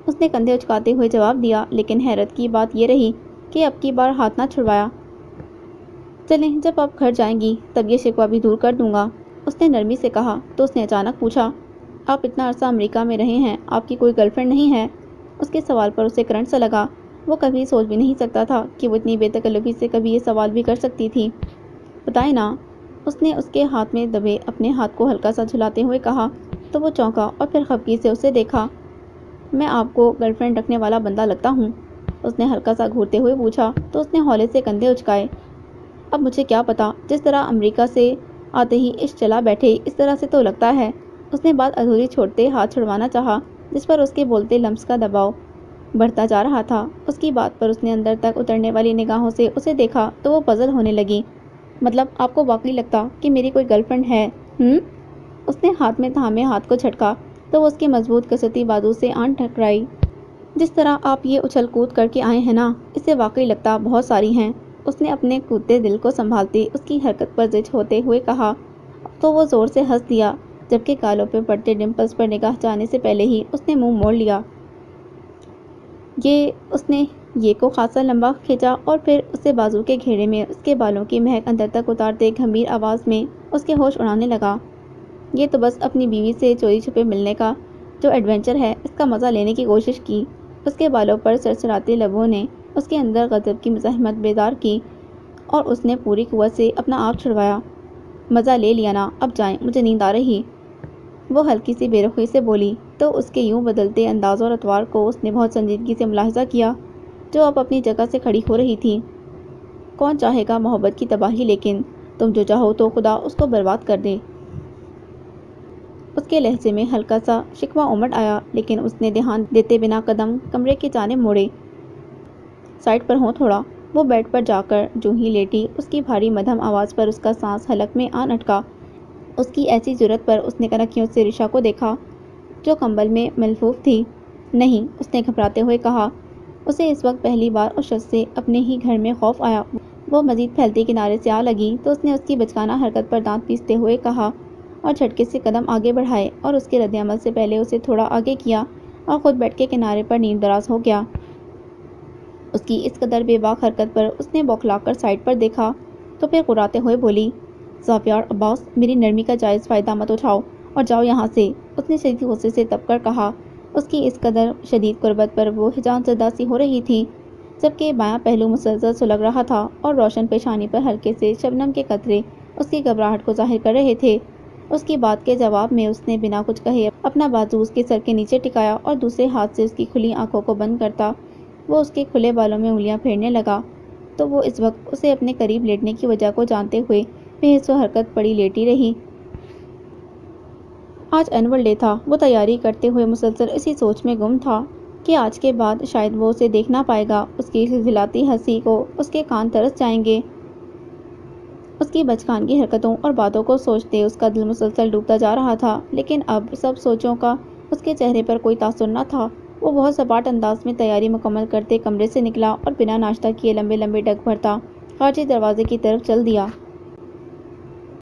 اس نے کندھے اچکاتے ہوئے جواب دیا، لیکن حیرت کی بات یہ رہی کہ اب کی بار ہاتھ نہ چھڑوایا۔ چلیں جب آپ گھر جائیں گی تب یہ شکوہ بھی دور کر دوں گا، اس نے نرمی سے کہا تو اس نے اچانک پوچھا، آپ اتنا عرصہ امریکہ میں رہے ہیں، آپ کی کوئی گرل فرینڈ نہیں ہے؟ اس کے سوال پر اسے کرنٹ سا لگا۔ وہ کبھی سوچ بھی نہیں سکتا تھا کہ وہ اتنی بے تکلفی سے کبھی یہ سوال بھی کر سکتی تھی۔ بتائیں نا، اس نے اس کے ہاتھ میں دبے اپنے ہاتھ کو ہلکا سا جھلاتے ہوئے کہا تو وہ چونکا اور پھر خفگی سے اسے دیکھا۔ میں آپ کو گرل فرینڈ رکھنے والا بندہ لگتا ہوں؟ اس نے ہلکا سا گھورتے ہوئے پوچھا تو اس نے ہولے سے کندھے اچکائے۔ اب مجھے کیا پتا، جس طرح امریکہ سے آتے ہی عشق چلا بیٹھے اس طرح سے تو لگتا ہے۔ اس نے بات ادھوری چھوڑتے ہاتھ چھڑوانا چاہا جس پر اس کے بولتے لفظ کا دباؤ بڑھتا جا رہا تھا۔ اس کی بات پر اس نے اندر تک اترنے والی نگاہوں سے اسے دیکھا تو وہ پزل ہونے لگی۔ مطلب آپ کو واقعی لگتا کہ میری کوئی گرل فرینڈ ہے؟ اس نے ہاتھ میں تھامے ہاتھ کو جھٹکا تو وہ اس کے مضبوط کسرتی بازو سے آن ٹکرائی۔ جس طرح آپ یہ اچھل کود کر کے آئے ہیں نا، اس سے واقعی لگتا بہت ساری ہیں۔ اس نے اپنے کودتے دل کو سنبھالتے اس کی حرکت پر زچ ہوتے ہوئے کہا تو وہ زور سے ہنس دیا، جبکہ گالوں پہ پڑتے ڈمپلز پر نگاہ جانے سے پہلے ہی اس نے منہ موڑ لیا۔ اس نے یہ کو خاصا لمبا کھینچا اور پھر اسے بازو کے گھیرے میں اس کے بالوں کی مہک اندر تک اتارتے گھمبیر آواز میں اس کے ہوش اڑانے لگا۔ یہ تو بس اپنی بیوی سے چوری چھپے ملنے کا جو ایڈونچر ہے اس کا مزہ لینے کی کوشش کی۔ اس کے بالوں پر سرسراتے لبوں نے اس کے اندر غضب کی مزاحمت بیدار کی اور اس نے پوری قوت سے اپنا آپ چھڑوایا۔ مزہ لے لیا نا، اب جائیں، مجھے نیند آ رہی، وہ ہلکی سی بے رخی سے بولی تو اس کے یوں بدلتے انداز اور اطوار کو اس نے بہت سنجیدگی سے ملاحظہ کیا جو اب اپنی جگہ سے کھڑی ہو رہی تھی۔ کون چاہے گا محبت کی تباہی، لیکن تم جو چاہو تو خدا اس کو برباد کر دے۔ اس کے لہجے میں ہلکا سا شکوہ امڑ آیا، لیکن اس نے دھیان دیتے بنا قدم کمرے کی جانب موڑے۔ سائڈ پر ہوں تھوڑا۔ وہ بیڈ پر جا کر جو ہی لیٹی، اس کی بھاری مدھم آواز پر اس کا سانس حلق میں آن اٹکا۔ اس کی ایسی جرأت پر اس نے کنکھیوں سے رشا کو دیکھا جو کمبل میں ملفوف تھی۔ نہیں، اس نے گھبراتے ہوئے کہا۔ اسے اس وقت پہلی بار اس شخص سے اپنے ہی گھر میں خوف آیا۔ وہ مزید پھیلتی کنارے سے آ لگی تو اس نے اس کی بچکانہ حرکت پر دانت پیستے ہوئے کہا اور جھٹکے سے قدم آگے بڑھائے اور اس کے رد عمل سے پہلے اسے تھوڑا آگے کیا اور خود بیڈ کے کنارے پر نیم دراز ہو گیا۔ اس کی اس قدر بے باک حرکت پر اس نے بوکھلا کر سائڈ پر دیکھا تو پھر کراتے ہوئے بولی، زاویار عباس، میری نرمی کا جائز فائدہ مت اٹھاؤ اور جاؤ یہاں سے۔ اس نے شدید غصے سے تپ کر کہا۔ اس کی اس قدر شدید قربت پر وہ ہجان زدہ سی ہو رہی تھی جبکہ بایاں پہلو مسلسل سلگ رہا تھا اور روشن پیشانی پر ہلکے سے شبنم کے قطرے اس کی گھبراہٹ کو ظاہر کر رہے تھے۔ اس کی بات کے جواب میں اس نے بنا کچھ کہے اپنا بازو اس کے سر کے نیچے ٹکایا اور دوسرے ہاتھ سے اس کی کھلی آنکھوں کو بند کرتا وہ اس کے کھلے بالوں میں انگلیاں پھیرنے لگا تو وہ اس وقت اسے اپنے قریب لیٹنے کی وجہ کو جانتے ہوئے بے حس و حرکت پڑی لیٹی رہی۔ آج اینول ڈے تھا۔ وہ تیاری کرتے ہوئے مسلسل اسی سوچ میں گم تھا کہ آج کے بعد شاید وہ اسے دیکھ نہ پائے گا۔ اس کی کھلکھلاتی ہنسی کو اس کے کان ترس جائیں گے۔ اس کی بچکانگی حرکتوں اور باتوں کو سوچتے اس کا دل مسلسل ڈوبتا جا رہا تھا، لیکن اب سب سوچوں کا اس کے چہرے پر کوئی تاثر نہ تھا۔ وہ بہت سپاٹ انداز میں تیاری مکمل کرتے کمرے سے نکلا اور بنا ناشتہ کیے لمبے لمبے ڈگ بھرتا خارجی دروازے کی طرف چل دیا۔